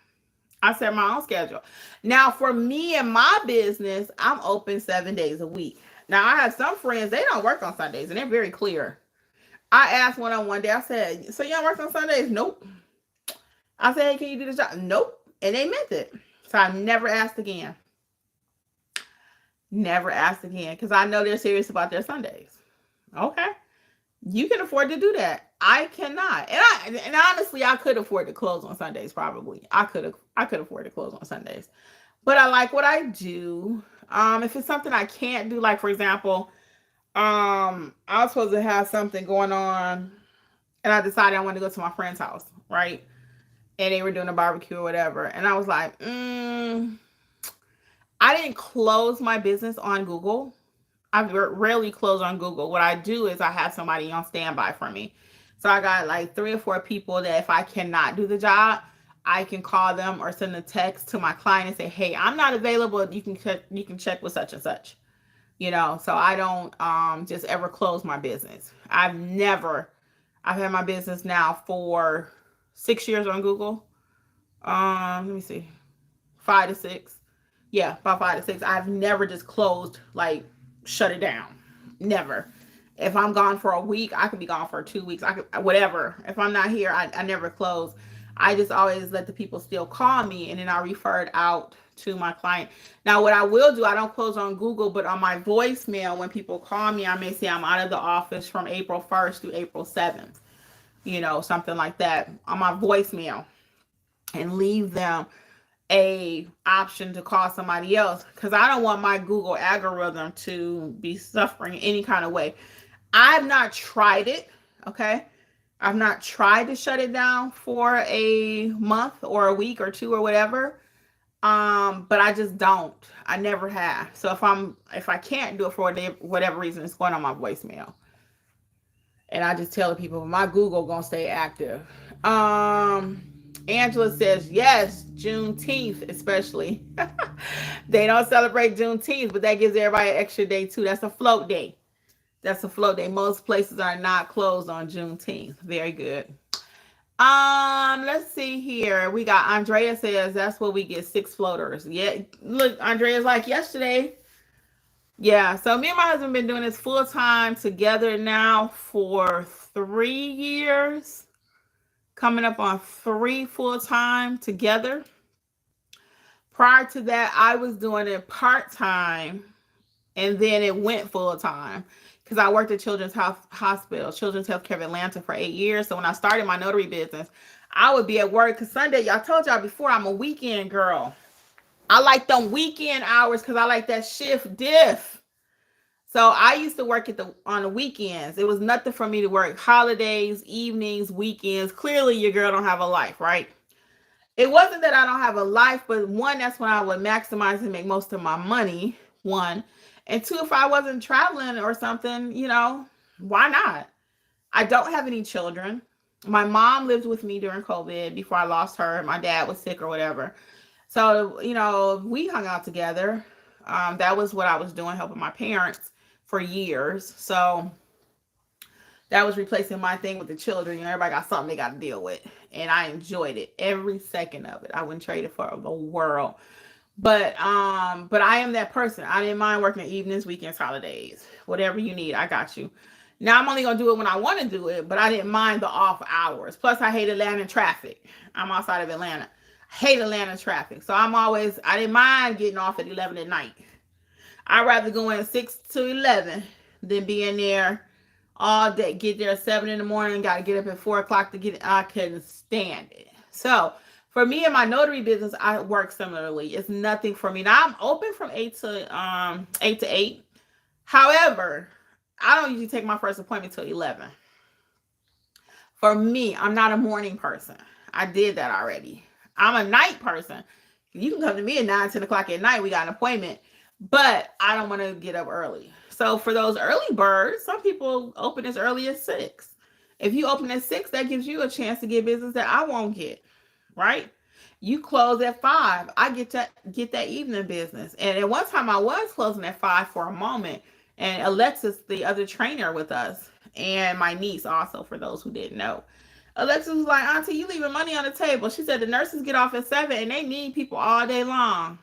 I set my own schedule. Now, for me and my business, I'm open 7 days a week. Now, I have some friends, they don't work on Sundays, and they're very clear. I asked one on one day, I said, so you don't work on Sundays? Nope. I said, hey, can you do this job? Nope. And they meant it. So I never asked again. Never asked again because I know they're serious about their Sundays. Okay. You can afford to do that. I cannot. And honestly, I could afford to close on Sundays probably. I could afford to close on Sundays. But I like what I do. If it's something I can't do, like for example, I was supposed to have something going on and I decided I wanted to go to my friend's house, right? And they were doing a barbecue or whatever. And I was like, I didn't close my business on Google. I rarely close on Google. What I do is I have somebody on standby for me. So I got like 3 or 4 people that if I cannot do the job, I can call them or send a text to my client and say, "Hey, I'm not available. You can check with such and such." So I don't just ever close my business. I've had my business now for 6 years on Google. Let me see, 5 to 6. Yeah, about 5 to 6. I've never just closed, like shut it down. Never. If I'm gone for a week, I could be gone for 2 weeks. I could, whatever. If I'm not here, I never close. I just always let the people still call me, and then I refer it out to my client. Now, what I will do, I don't close on Google, but on my voicemail, when people call me, I may say I'm out of the office from April 1st to April 7th, something like that on my voicemail, and leave them a option to call somebody else because I don't want my Google algorithm to be suffering any kind of way. I've not tried it, okay? I've not tried to shut it down for a month or a week or 2 or whatever. But I just don't. I never have. So if I can't do it for whatever reason, it's going on my voicemail. And I just tell the people my Google gonna stay active. Angela says yes, Juneteenth especially. They don't celebrate Juneteenth, but that gives everybody an extra day too. That's a float day. That's a float day. Most places are not closed on Juneteenth. Very good. Let's see here. We got Andrea says that's what we get, 6 floaters. Yeah, look, Andrea's like yesterday. Yeah, so me and my husband been doing this full time together now for 3 years. Coming up on 3 full time together. Prior to that, I was doing it part time, and then it went full time because I worked at Children's Hospital, Children's Healthcare of Atlanta for 8 years. So when I started my notary business, I would be at work because Sunday, y'all told y'all before, I'm a weekend girl. I like them weekend hours because I like that shift diff. So I used to work on the weekends. It was nothing for me to work holidays, evenings, weekends. Clearly, your girl don't have a life, right? It wasn't that I don't have a life, but one, that's when I would maximize and make most of my money. One. And two, if I wasn't traveling or something, why not? I don't have any children. My mom lived with me during COVID before I lost her. My dad was sick or whatever. So, we hung out together. That was what I was doing, helping my parents for years. So that was replacing my thing with the children. Everybody got something they got to deal with. And I enjoyed it, every second of it. I wouldn't trade it for the world. But I am that person. I didn't mind working evenings, weekends, holidays, whatever you need, I got you. Now I'm only gonna do it when I want to do it, but I didn't mind the off hours. Plus, I hate Atlanta traffic. I'm outside of Atlanta. I hate Atlanta traffic, so I didn't mind getting off at 11 at night. I'd rather go in 6 to 11 than be in there all day. Get there at 7 in the morning. Got to get up at 4 o'clock to get it. I couldn't stand it. So for me and my notary business, I work similarly. It's nothing for me. Now I'm open from 8 to 8. However, I don't usually take my first appointment till 11. For me, I'm not a morning person. I did that already. I'm a night person. You can come to me at 9, 10 o'clock at night. We got an appointment, but I don't want to get up early. So for those early birds, some people open as early as 6. If you open at 6, that gives you a chance to get business that I won't get, right? You close at 5. I get that evening business. And at one time I was closing at 5 for a moment. And Alexis, the other trainer with us, and my niece also, for those who didn't know, Alexis was like, Auntie, you leaving money on the table. She said the nurses get off at 7 and they need people all day long.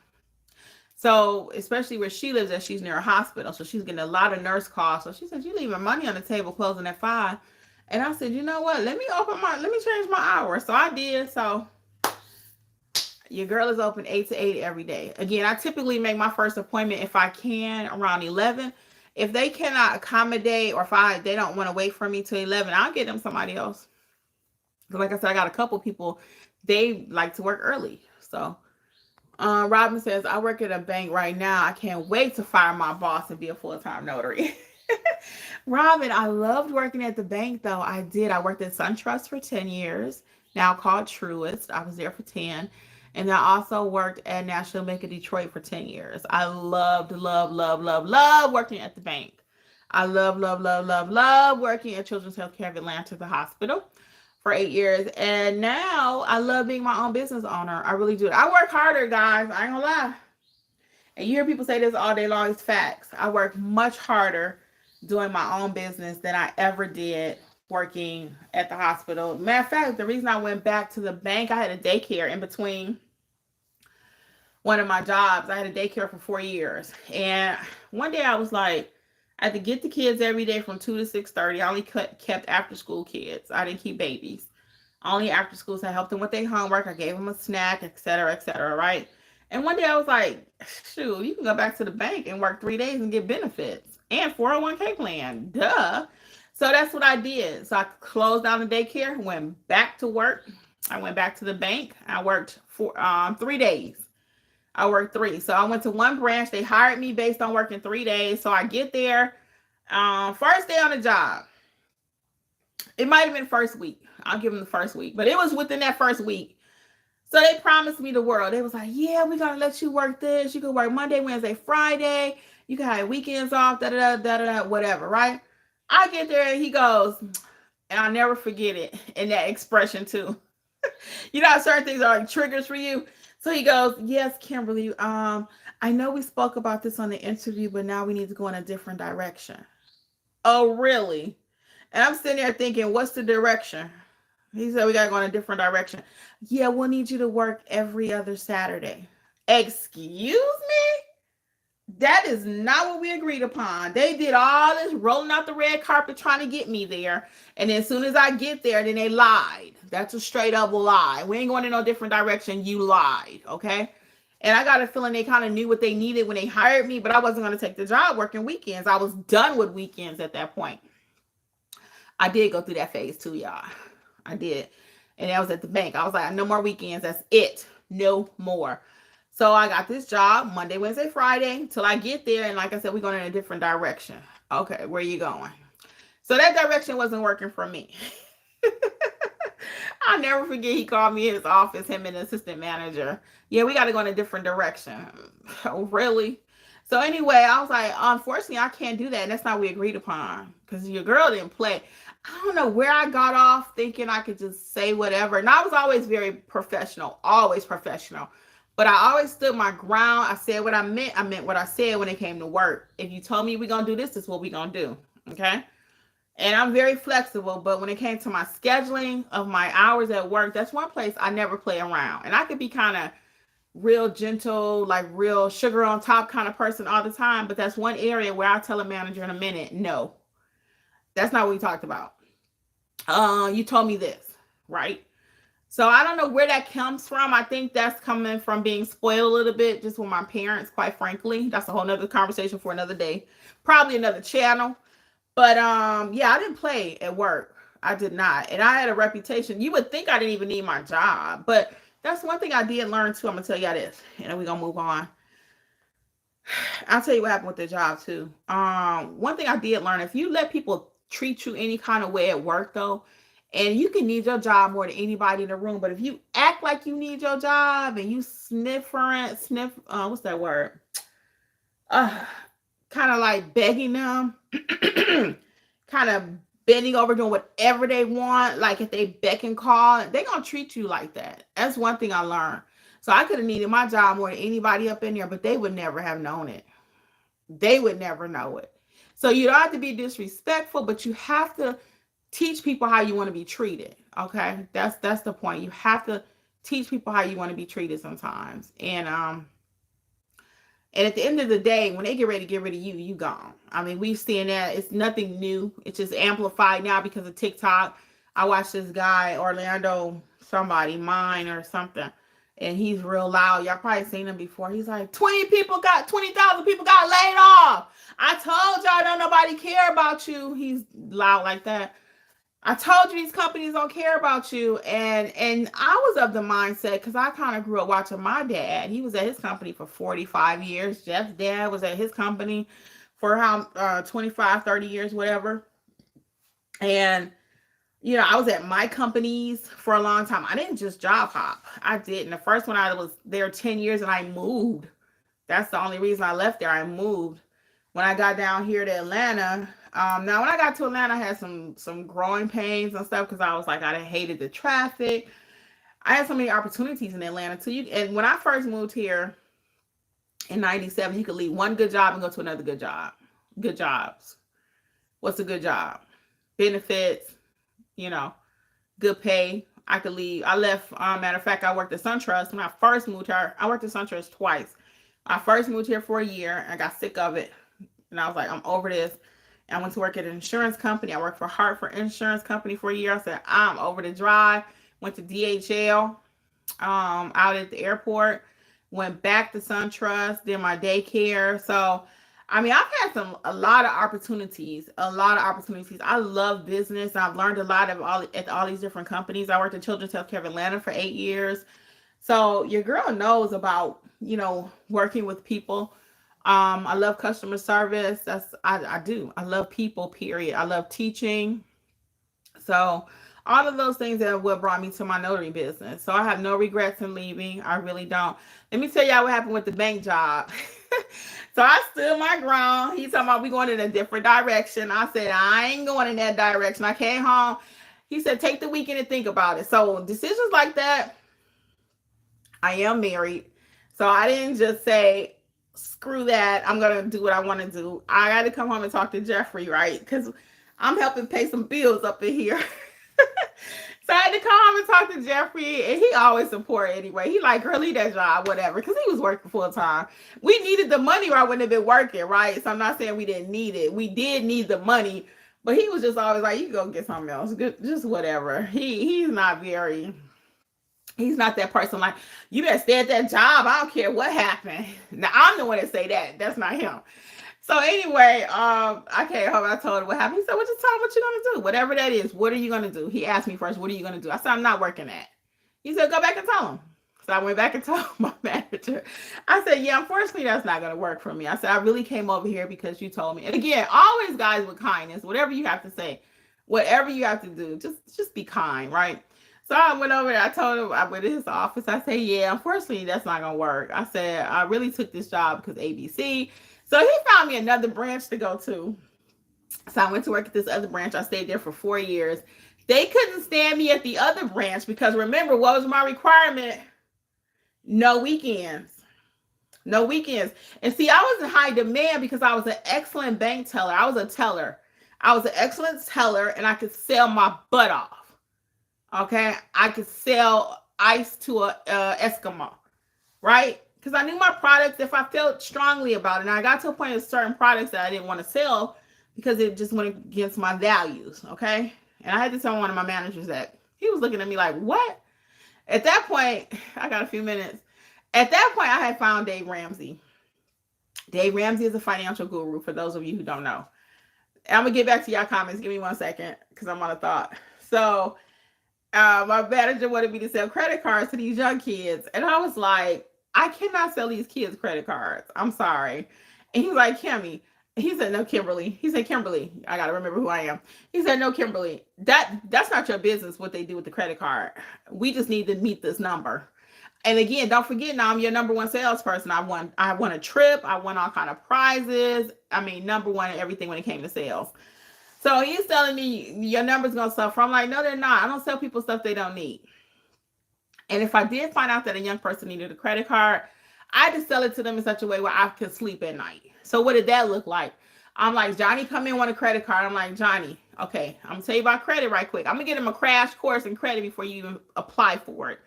So, especially where she lives, that she's near a hospital. So she's getting a lot of nurse calls. So she said, you leaving money on the table closing at 5. And I said, you know what? Let me change my hour. So I did. So your girl is open 8 to 8 every day. Again, I typically make my first appointment, if I can, around 11. If they cannot accommodate, or if they don't want to wait for me till 11, I'll get them somebody else. Because like I said, I got a couple people, they like to work early. So Robin says, I work at a bank right now. I can't wait to fire my boss and be a full-time notary. Robin, I loved working at the bank, though. I did. I worked at SunTrust for 10 years, now called Truist. I was there for 10. And I also worked at National Bank of Detroit for 10 years. I loved, love, love, love, love working at the bank. I love, love, love, love, love working at Children's Healthcare of Atlanta, the hospital, for 8 years. And now I love being my own business owner. I really do. I work harder, guys. I ain't gonna lie. And you hear people say this all day long. It's facts. I work much harder doing my own business than I ever did working at the hospital. Matter of fact, the reason I went back to the bank, I had a daycare in between one of my jobs. I had a daycare for 4 years. And one day I was like, I had to get the kids every day from 2 to 6:30. I only kept after school kids. I didn't keep babies. Only after school. So I helped them with their homework. I gave them a snack, etc., right? And one day I was like, shoot, you can go back to the bank and work 3 days and get benefits and 401k plan. Duh. So that's what I did. So I closed down the daycare, went back to work. I went back to the bank. I worked for 3 days. I worked 3. So I went to one branch. They hired me based on working 3 days. So I get there, first day on the job. It might have been first week. I'll give them the first week. But it was within that first week. So they promised me the world. They was like, yeah, we're going to let you work this. You can work Monday, Wednesday, Friday. You can have weekends off, whatever, right? I get there and he goes, and I'll never forget it, in that expression too. You know how certain things are like triggers for you? So he goes, yes, Kimberly, I know we spoke about this on the interview, but now we need to go in a different direction. Oh, really? And I'm sitting there thinking, what's the direction? He said, we got to go in a different direction. Yeah, we'll need you to work every other Saturday. Excuse me? That is not what we agreed upon. They did all this rolling out the red carpet trying to get me there. And then as soon as I get there, then they lied. That's a straight up lie. We ain't going in no different direction. You lied, okay? And I got a feeling they kind of knew what they needed when they hired me, but I wasn't going to take the job working weekends. I was done with weekends at that point. I did go through that phase too, y'all. I did. And I was at the bank. I was like, no more weekends. That's it. No more. So I got this job Monday, Wednesday, Friday till I get there. And like I said, we're going in a different direction. Okay, where are you going? So that direction wasn't working for me. I'll never forget, he called me in his office, him and the assistant manager. Yeah, we got to go in a different direction. Oh, really? So anyway, I was like, unfortunately, I can't do that. And that's not what we agreed upon, because your girl didn't play. I don't know where I got off thinking I could just say whatever. And I was always very professional, always professional. But I always stood my ground. I said what I meant. I meant what I said when it came to work. If you told me we're going to do this, this is what we're going to do. Okay? And I'm very flexible. But when it came to my scheduling of my hours at work, that's one place I never play around. And I could be kind of real gentle, like real sugar on top kind of person all the time. But that's one area where I'll tell a manager in a minute, no, that's not what we talked about. You told me this, right? So I don't know where that comes from. I think that's coming from being spoiled a little bit just with my parents, quite frankly. That's a whole nother conversation for another day. Probably another channel. But yeah, I didn't play at work. I did not. And I had a reputation. You would think I didn't even need my job. But that's one thing I did learn too. I'm going to tell y'all this. And then we're going to move on. I'll tell you what happened with the job too. One thing I did learn, if you let people treat you any kind of way at work though, and you can need your job more than anybody in the room, but if you act like you need your job and you what's that word? Kind of like begging them, kind of bending over, doing whatever they want. Like if they beck and call, they're going to treat you like that. That's one thing I learned. So I could have needed my job more than anybody up in there, but they would never have known it. They would never know it. So you don't have to be disrespectful, but you have to teach people how you want to be treated. Okay, that's the point. You have to teach people how you want to be treated sometimes. And at the end of the day, when they get ready to get rid of you, you gone. I mean, we've seen that. It's nothing new. It's just amplified now because of TikTok. I watched this guy, Orlando, somebody, mine or something, and he's real loud. Y'all probably seen him before. He's like, 20,000 people got laid off. I told y'all don't nobody care about you. He's loud like that. I told you these companies don't care about you, and I was of the mindset because I kind of grew up watching my dad. He was at his company for 45 years. Jeff's dad was at his company for how 25, 30 years, whatever. And I was at my companies for a long time. I didn't just job hop. I didn't. The first one I was there 10 years and I moved. That's the only reason I left there. I moved when I got down here to Atlanta. Now, when I got to Atlanta, I had some growing pains and stuff because I was like, I hated the traffic. I had so many opportunities in Atlanta too. And when I first moved here in '97, you could leave one good job and go to another good job. Good jobs. What's a good job? Benefits, good pay. I could leave. I left. Matter of fact, I worked at SunTrust when I first moved here. I worked at SunTrust twice. I first moved here for a year. I got sick of it. And I was like, I'm over this. I went to work at an insurance company. I worked for Hartford Insurance Company for a year. I said, I'm over the drive. Went to DHL out at the airport. Went back to SunTrust. Did my daycare. So, I mean, I've had a lot of opportunities. A lot of opportunities. I love business. I've learned a lot at all these different companies. I worked at Children's Healthcare of Atlanta for 8 years. So your girl knows about, working with people. I love customer service. I do. I love people, period. I love teaching. So all of those things are what brought me to my notary business. So I have no regrets in leaving. I really don't. Let me tell y'all what happened with the bank job. So I stood my ground. He's talking about we going in a different direction. I said, I ain't going in that direction. I came home. He said, take the weekend and think about it. So decisions like that, I am married. So I didn't just say, screw that. I'm going to do what I want to do. I got to come home and talk to Jeffrey, right? Because I'm helping pay some bills up in here. So I had to come home and talk to Jeffrey, and he always support anyway. He like, girl, leave that job, whatever, because he was working full time. We needed the money or I wouldn't have been working, right? So I'm not saying we didn't need it. We did need the money, but he was just always like, you go get something else, just whatever. He's not that person like, you better stay at that job. I don't care what happened. Now, I'm the one that say that. That's not him. So anyway, I came home. I told him what happened. He said, well, just tell him what you're going to do. Whatever that is, what are you going to do? He asked me first, what are you going to do? I said, I'm not working at. He said, go back and tell him. So I went back and told my manager. I said, yeah, unfortunately, that's not going to work for me. I said, I really came over here because you told me. And again, always guys with kindness, whatever you have to say, whatever you have to do, just be kind, right? So I went over there. I told him, I went to his office. I said, yeah, unfortunately, that's not going to work. I said, I really took this job because ABC. So he found me another branch to go to. So I went to work at this other branch. I stayed there for 4 years. They couldn't stand me at the other branch because remember, what was my requirement? No weekends. No weekends. And see, I was in high demand because I was an excellent bank teller. I was a teller. I was an excellent teller and I could sell my butt off. Okay? I could sell ice to a Eskimo. Right? Because I knew my products, if I felt strongly about it, and I got to a point of certain products that I didn't want to sell because it just went against my values, okay? And I had to tell one of my managers that. He was looking at me like, what? At that point, I got a few minutes. At that point, I had found Dave Ramsey. Dave Ramsey is a financial guru, for those of you who don't know. I'm going to get back to y'all comments. Give me 1 second, because I'm on a thought. So, my manager wanted me to sell credit cards to these young kids. And I was like, I cannot sell these kids credit cards. I'm sorry. And he's like, Kimmi. He said, no, Kimberly. He said, Kimberly, I got to remember who I am. He said, no, Kimberly, that's not your business what they do with the credit card. We just need to meet this number. And again, don't forget, now I'm your number one salesperson. I won a trip. I won all kind of prizes. I mean, number one in everything when it came to sales. So he's telling me your number's going to suffer. I'm like, no, they're not. I don't sell people stuff they don't need. And if I did find out that a young person needed a credit card, I had to sell it to them in such a way where I could sleep at night. So what did that look like? I'm like, Johnny, come in, want a credit card. I'm like, Johnny, okay, I'm gonna tell you about credit right quick. I'm gonna get him a crash course in credit before you even apply for it.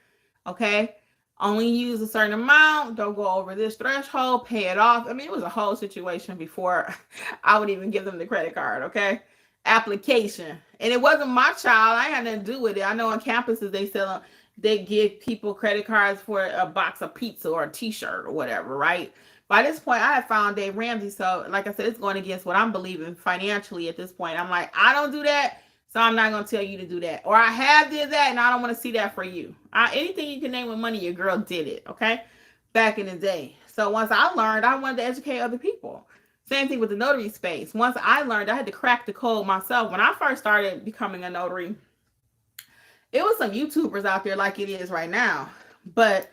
Okay. Only use a certain amount. Don't go over this threshold. Pay it off. I mean, it was a whole situation before I would even give them the credit card. Okay. Application. And it wasn't my child. I had nothing to do with it. I know on campuses they sell them, they give people credit cards for a box of pizza or a t-shirt or whatever, right? By this point, I had found Dave Ramsey. So, like I said, it's going against what I'm believing financially at this point. I'm like, I don't do that. So I'm not going to tell you to do that. Or I have did that and I don't want to see that for you. Anything you can name with money, your girl did it. Okay. Back in the day. So once I learned, I wanted to educate other people. Same thing with the notary space. Once I learned, I had to crack the code myself. When I first started becoming a notary, it was some YouTubers out there like it is right now. But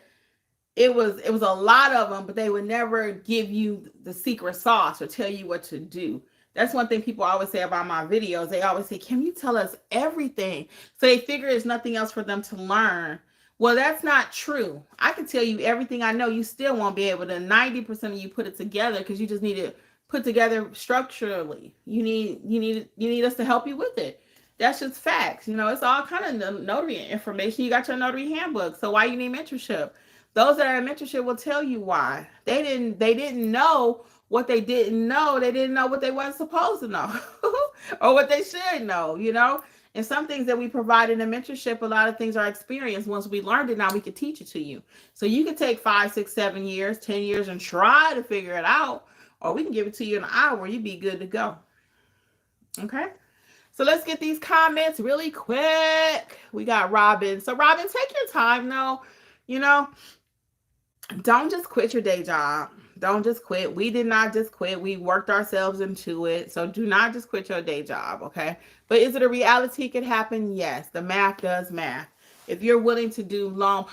it was a lot of them, but they would never give you the secret sauce or tell you what to do. That's one thing people always say about my videos. They always say, can you tell us everything? So they figure there's nothing else for them to learn. Well, that's not true. I can tell you everything I know. You still won't be able to. 90% of you put it together because you just need it put together structurally. You need us to help you with it. That's just facts. It's all kind of notary information. You got your notary handbook. So why you need mentorship? Those that are in mentorship will tell you why. They didn't know what they didn't know. They didn't know what they weren't supposed to know or what they should know, And some things that we provide in the mentorship, a lot of things are experienced. Once we learned it, now we can teach it to you. So you can take 5, 6, 7 years, 10 years and try to figure it out, or we can give it to you in an hour. You'd be good to go. Okay. So let's get these comments really quick. We got Robin. So Robin, take your time though. Don't just quit your day job. Don't just quit. We did not just quit. We worked ourselves into it. So do not just quit your day job, okay? But is it a reality? It could happen? Yes. The math does math. If you're willing to do loan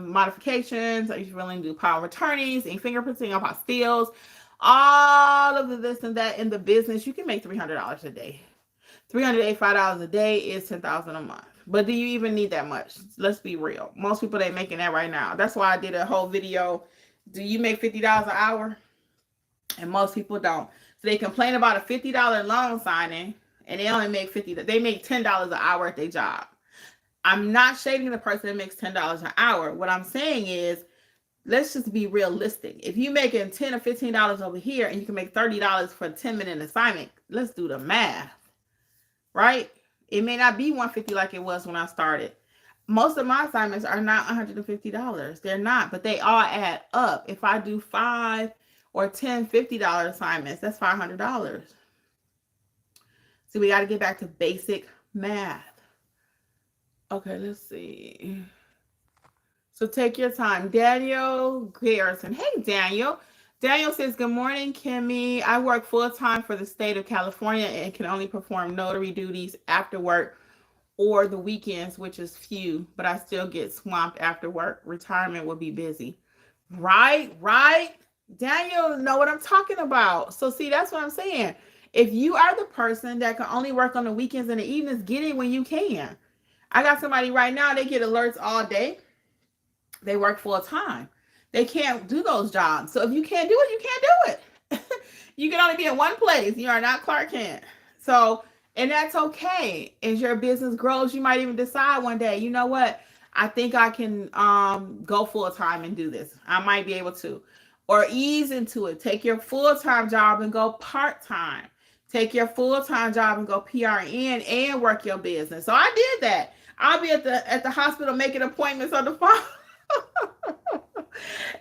modifications, or if you're willing to do power of attorneys and fingerprinting of apostilles, all of the this and that in the business, you can make $300 a day. $385 a day is $10,000 a month. But do you even need that much? Let's be real. Most people ain't making that right now. That's why I did a whole video. Do you make $50 an hour? And most people don't. So they complain about a $50 loan signing and they only make $50. They make $10 an hour at their job. I'm not shading the person that makes $10 an hour. What I'm saying is, let's just be realistic. If you're making $10 or $15 over here and you can make $30 for a 10-minute assignment, let's do the math. Right? It may not be $150 like it was when I started. Most of my assignments are not $150. They're not, but they all add up. If I do 5 or 10 $50 assignments, that's $500. So we got to get back to basic math. Okay, let's see. So take your time. Daniel Garrison. Hey, Daniel. Daniel says, good morning, Kimmi. I work full-time for the state of California and can only perform notary duties after work or the weekends, which is few, but I still get swamped after work. Retirement will be busy. Right. Daniel, know what I'm talking about. So see, that's what I'm saying. If you are the person that can only work on the weekends and the evenings, get it when you can. I got somebody right now, they get alerts all day. They work full-time. They can't do those jobs. So if you can't do it, you can't do it. You can only be in one place. You are not Clark Kent. So, and that's okay. As your business grows, you might even decide one day, you know what? I think I can go full-time and do this. I might be able to. Or ease into it. Take your full-time job and go part-time. Take your full-time job and go PRN and work your business. So I did that. I'll be at the hospital making appointments on the phone.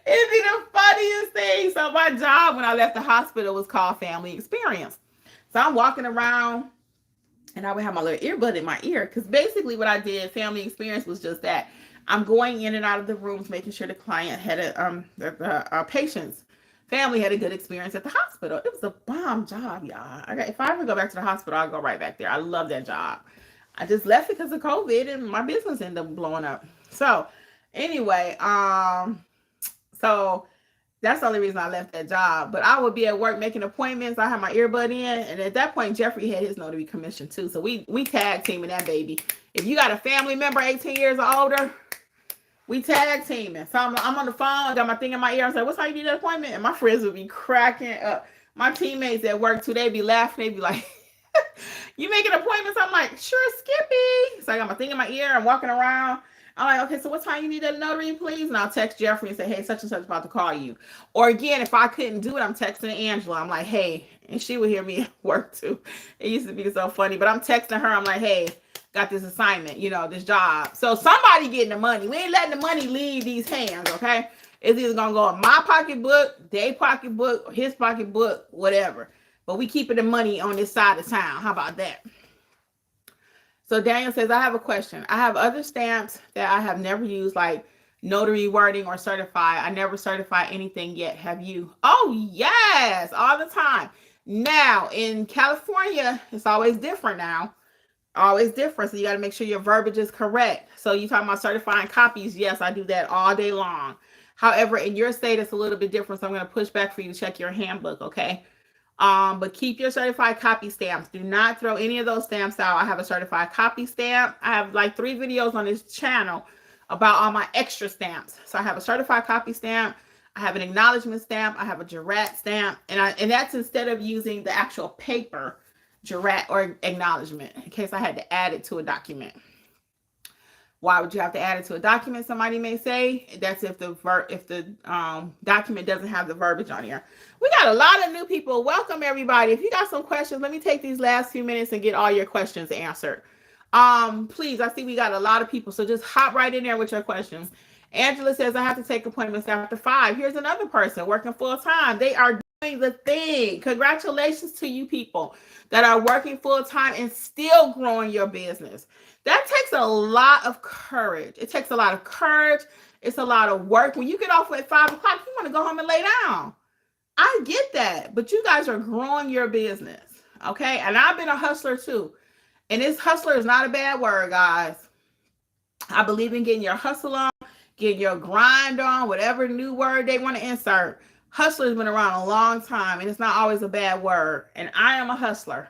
It'd be the funniest thing. So my job when I left the hospital was called Family Experience. So I'm walking around and I would have my little earbud in my ear because basically what I did, Family Experience, was just that. I'm going in and out of the rooms, making sure the client had the patient's family had a good experience at the hospital. It was a bomb job, y'all. If I ever go back to the hospital, I'll go right back there. I love that job. I just left it because of COVID and my business ended up blowing up. So anyway, so that's the only reason I left that job. But I would be at work making appointments. I had my earbud in. And at that point, Jeffrey had his notary commission too. So we tag teaming that baby. If you got a family member 18 years or older, we tag teaming. So I'm on the phone, got my thing in my ear. I was like, what time you need that appointment? And my friends would be cracking up. My teammates at work too, they be laughing. They be like, you making appointments? I'm like, sure, Skippy. So I got my thing in my ear. I'm walking around. I'm like, okay, so what time you need a notary, please? And I'll text Jeffrey and say, hey, such and such about to call you. Or again, if I couldn't do it, I'm texting Angela. I'm like, hey, and she would hear me at work too. It used to be so funny, but I'm texting her. I'm like, hey, got this assignment, this job. So somebody getting the money. We ain't letting the money leave these hands, okay? It's either gonna go in my pocketbook, their pocketbook, his pocketbook, whatever. But we keeping the money on this side of town. How about that? So Daniel says, I have a question. I have other stamps that I have never used, like notary wording or certify. I never certify anything yet. Have you? Oh, yes, all the time. Now, in California, it's always different now. Always different. So you got to make sure your verbiage is correct. So you talking about certifying copies. Yes, I do that all day long. However, in your state, it's a little bit different. So I'm going to push back for you to check your handbook, okay? But keep your certified copy stamps. Do not throw any of those stamps out. I have a certified copy stamp. I have like 3 videos on this channel about all my extra stamps. So I have a certified copy stamp. I have an acknowledgement stamp. I have a jurat stamp. And that's instead of using the actual paper jurat or acknowledgement, in case I had to add it to a document. Why would you have to add it to a document? Somebody may say that's if the document doesn't have the verbiage on here. We got a lot of new people. Welcome everybody. If you got some questions, let me take these last few minutes and get all your questions answered. Please, I see we got a lot of people, so just hop right in there with your questions. Angela says I have to take appointments after 5. Here's another person working full time. They are doing the thing. Congratulations to you people that are working full time and still growing your business. That takes a lot of courage. It takes a lot of courage. It's a lot of work. When you get off at 5 o'clock, you want to go home and lay down. I get that, but you guys are growing your business, okay? And I've been a hustler too. And this hustler is not a bad word, guys. I believe in getting your hustle on, getting your grind on, whatever new word they want to insert. Hustler's been around a long time, and it's not always a bad word. And I am a hustler.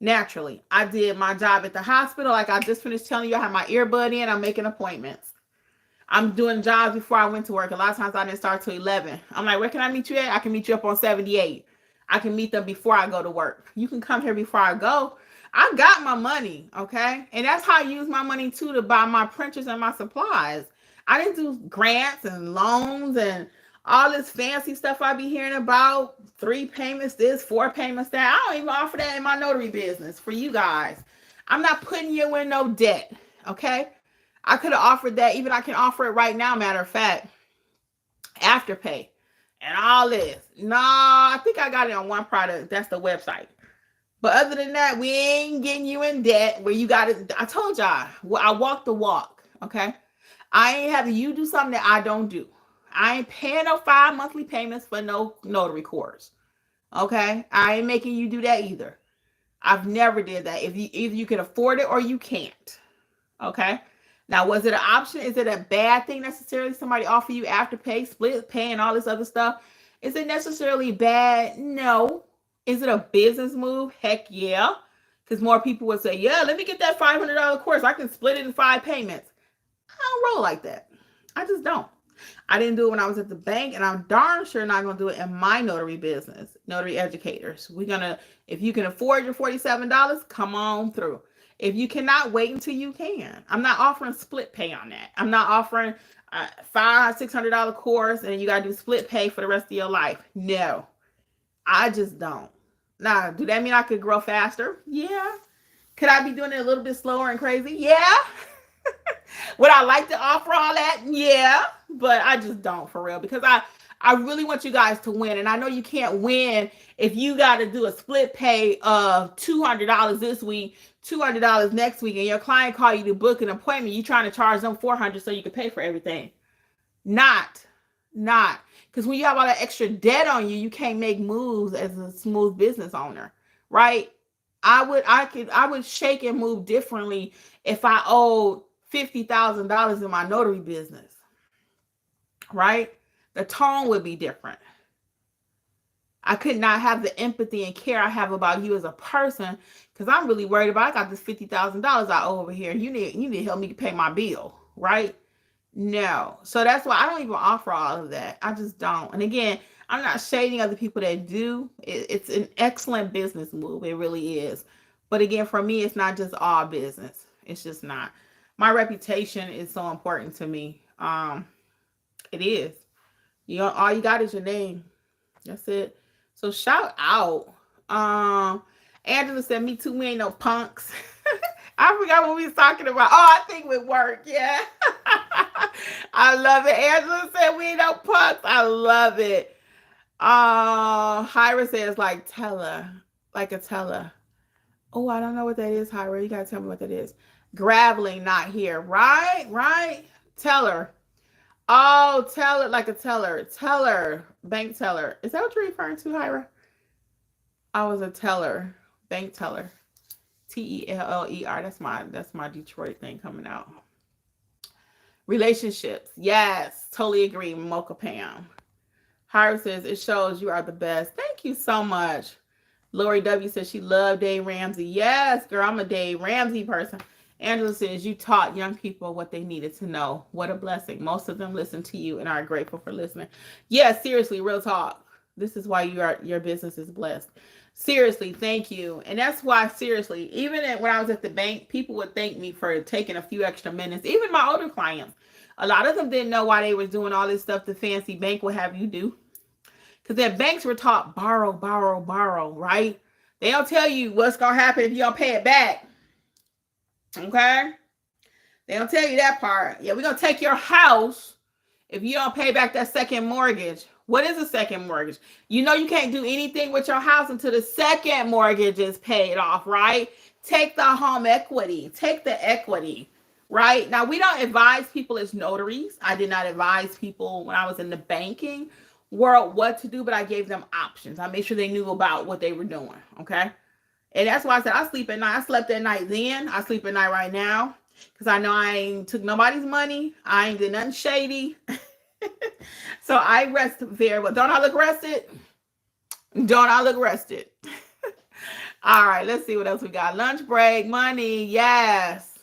Naturally, I did my job at the hospital. Like I just finished telling you, I have my earbud in. I'm making appointments. I'm doing jobs before I went to work. A lot of times I didn't start till 11. I'm like, where can I meet you at? I can meet you up on 78. I can meet them before I go to work. You can come here before I go. I got my money, okay? And that's how I use my money too to buy my printers and my supplies. I didn't do grants and loans and all this fancy stuff I be hearing about. 3 payments this, 4 payments that. I don't even offer that in my notary business for you guys. I'm not putting you in no debt, okay? I could have offered that. Even I can offer it right now, matter of fact. Afterpay and all this. No, I think I got it on one product. That's the website. But other than that, we ain't getting you in debt where you got it. I told y'all, I walk the walk, okay? I ain't having you do something that I don't do. I ain't paying no 5 monthly payments for no notary course. Okay? I ain't making you do that either. I've never did that. If you either you can afford it or you can't. Okay? Now, was it an option? Is it a bad thing necessarily? Somebody offer you Afterpay, split pay, and all this other stuff? Is it necessarily bad? No. Is it a business move? Heck yeah. Because more people would say, yeah, let me get that $500 course. I can split it in 5 payments. I don't roll like that. I just don't. I didn't do it when I was at the bank, and I'm darn sure not going to do it in my notary business, Notary Educators. If you can afford your $47, come on through. If you cannot, wait until you can. I'm not offering split pay on that. I'm not offering a $500-$600 course, and you got to do split pay for the rest of your life. No, I just don't. Now, do that mean I could grow faster? Yeah. Could I be doing it a little bit slower and crazy? Yeah. Would I like to offer all that? Yeah, but I just don't for real, because I really want you guys to win. And I know you can't win if you got to do a split pay of $200 this week, $200 next week, and your client call you to book an appointment. You trying to charge them $400 so you can pay for everything. Not. Because when you have all that extra debt on you, you can't make moves as a smooth business owner, right? I would shake and move differently if I owed $50,000 in my notary business, right? The tone would be different. I could not have the empathy and care I have about you as a person, because I'm really worried about, I got this $50,000 I owe over here. You need to help me pay my bill, right? No. So that's why I don't even offer all of that. I just don't. And again, I'm not shading other people that do. It's an excellent business move. It really is. But again, for me, it's not just all business. It's just not. My reputation is so important to me. It is. All you got is your name. That's it. So shout out. Um, Angela said, "Me too. We ain't no punks." I forgot what we was talking about. Oh, I think with work. Yeah. I love it. Angela said, "We ain't no punks." I love it. Hyra says, like teller, like a teller. Oh, I don't know what that is, Hyra. You gotta tell me what that is. Graveling, not here. Right, right. Teller. Oh, teller, like a teller. Teller, bank teller. Is that what you're referring to, Hyra? I was a teller, bank teller. Teller. That's my Detroit thing coming out. Relationships. Yes, totally agree. Mocha Pam. Hyra says, it shows you are the best. Thank you so much. Lori W says she loved Dave Ramsey. Yes, girl, I'm a Dave Ramsey person. Angela says you taught young people what they needed to know. What a blessing. Most of them listen to you and are grateful for listening. Yes, seriously, real talk. This is why your business is blessed. Seriously, thank you. And that's why, seriously, even when I was at the bank, people would thank me for taking a few extra minutes. Even my older clients, a lot of them didn't know why they were doing all this stuff the fancy bank would have you do. Because their banks were taught borrow, borrow, borrow, right? They don't tell you what's going to happen if you don't pay it back. Okay? They don't tell you that part. Yeah, we're going to take your house if you don't pay back that second mortgage. What is a second mortgage? You know you can't do anything with your house until the second mortgage is paid off, right? Take the home equity. Take the equity, right? Now, we don't advise people as notaries. I did not advise people when I was in the banking world what to do, but I gave them options. I made sure they knew about what they were doing, okay? And that's why I said I sleep at night. I slept at night then. I sleep at night right now because I know I ain't took nobody's money. I ain't did nothing shady. So I rest very well. Don't I look rested? Don't I look rested? All right, let's see what else we got. Lunch break, money, yes.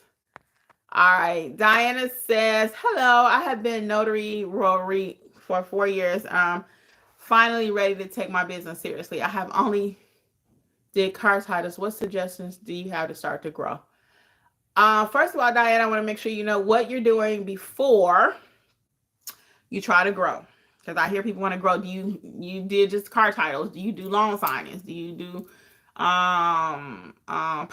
All right, Diana says, hello, I have been notary Rory for 4 years. Finally ready to take my business seriously. I have only did car titles. What suggestions do you have to start to grow? First of all, Diana, I want to make sure you know what you're doing before you try to grow. Because I hear people want to grow. Do you did just car titles? Do you do loan signings? Do you do power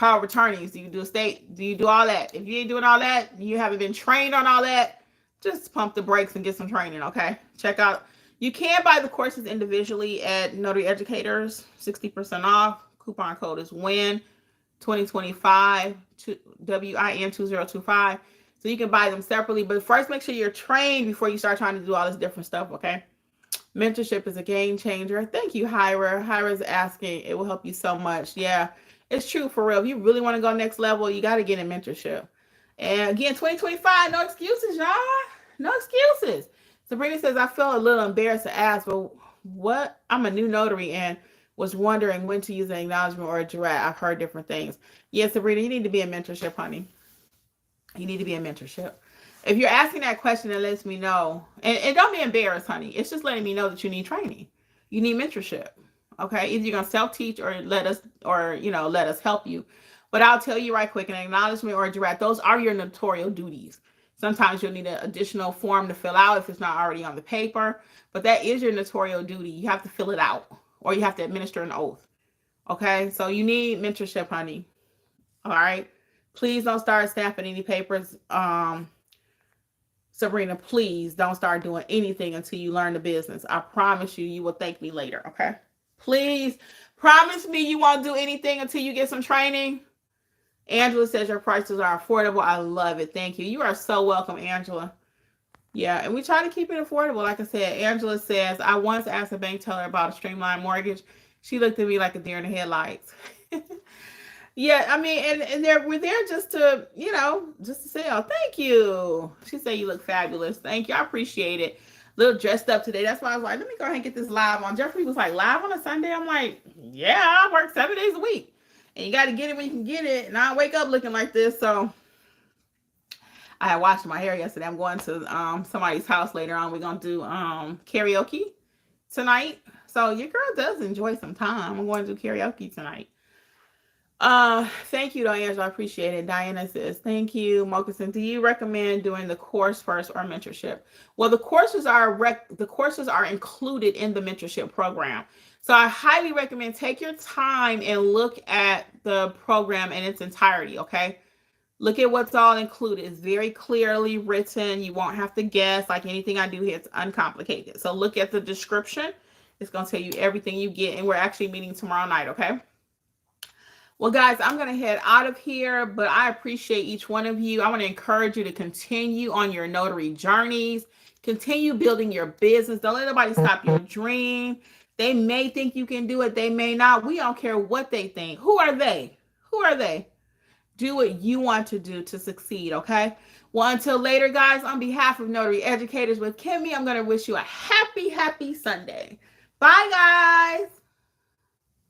of attorneys? Do you do estate? Do you do all that? If you ain't doing all that, you haven't been trained on all that, just pump the brakes and get some training, okay? Check out. You can buy the courses individually at Notary Educators, 60% off. Coupon code is WIN 2025 WIN 2025. So you can buy them separately, but first make sure you're trained before you start trying to do all this different stuff, okay? Mentorship is a game changer. Thank you, Hyra. Hyra's asking. It will help you so much. Yeah, it's true for real. If you really want to go next level, you got to get in mentorship. And again, 2025, no excuses, y'all. No excuses. Sabrina says, I feel a little embarrassed to ask, but what? I'm a new notary and was wondering when to use an acknowledgement or a direct. I've heard different things. Yes, Sabrina, you need to be in mentorship, honey. You need to be in mentorship. If you're asking that question, it lets me know. And don't be embarrassed, honey. It's just letting me know that you need training. You need mentorship. Okay. Either you're gonna self-teach or let us help you. But I'll tell you right quick, an acknowledgement or a direct, those are your notarial duties. Sometimes you'll need an additional form to fill out if it's not already on the paper. But that is your notarial duty. You have to fill it out or you have to administer an oath. Okay. So you need mentorship, honey. All right. Please don't start stamping any papers. Sabrina, please don't start doing anything until you learn the business. I promise you, you will thank me later, okay? Please promise me you won't do anything until you get some training. Angela says your prices are affordable. I love it. Thank you. You are so welcome, Angela. Yeah, and we try to keep it affordable. Like I said, Angela says, I once asked a bank teller about a streamlined mortgage. She looked at me like a deer in the headlights. Yeah, I mean, and we're there just to, just to say, oh, thank you. She said you look fabulous. Thank you. I appreciate it. A little dressed up today. That's why I was like, let me go ahead and get this live on. Jeffrey was like, live on a Sunday? I'm like, yeah, I work 7 days a week. And you got to get it when you can get it. And I wake up looking like this. So I had washed my hair yesterday. I'm going to somebody's house later on. We're going to do karaoke tonight. So your girl does enjoy some time. I'm going to do karaoke tonight. Thank you, Angela. I appreciate it. Diana says, thank you. Mokasin, do you recommend doing the course first or mentorship? Well, the courses are included in the mentorship program. So I highly recommend take your time and look at the program in its entirety, okay? Look at what's all included. It's very clearly written. You won't have to guess. Like anything I do here, it's uncomplicated. So look at the description. It's going to tell you everything you get. And we're actually meeting tomorrow night, okay? Well, guys, I'm going to head out of here, but I appreciate each one of you. I want to encourage you to continue on your notary journeys. Continue building your business. Don't let nobody stop your dream. They may think you can do it. They may not. We don't care what they think. Who are they? Who are they? Do what you want to do to succeed, okay? Well, until later, guys, on behalf of Notary Educators with Kimmi, I'm going to wish you a happy, happy Sunday. Bye, guys.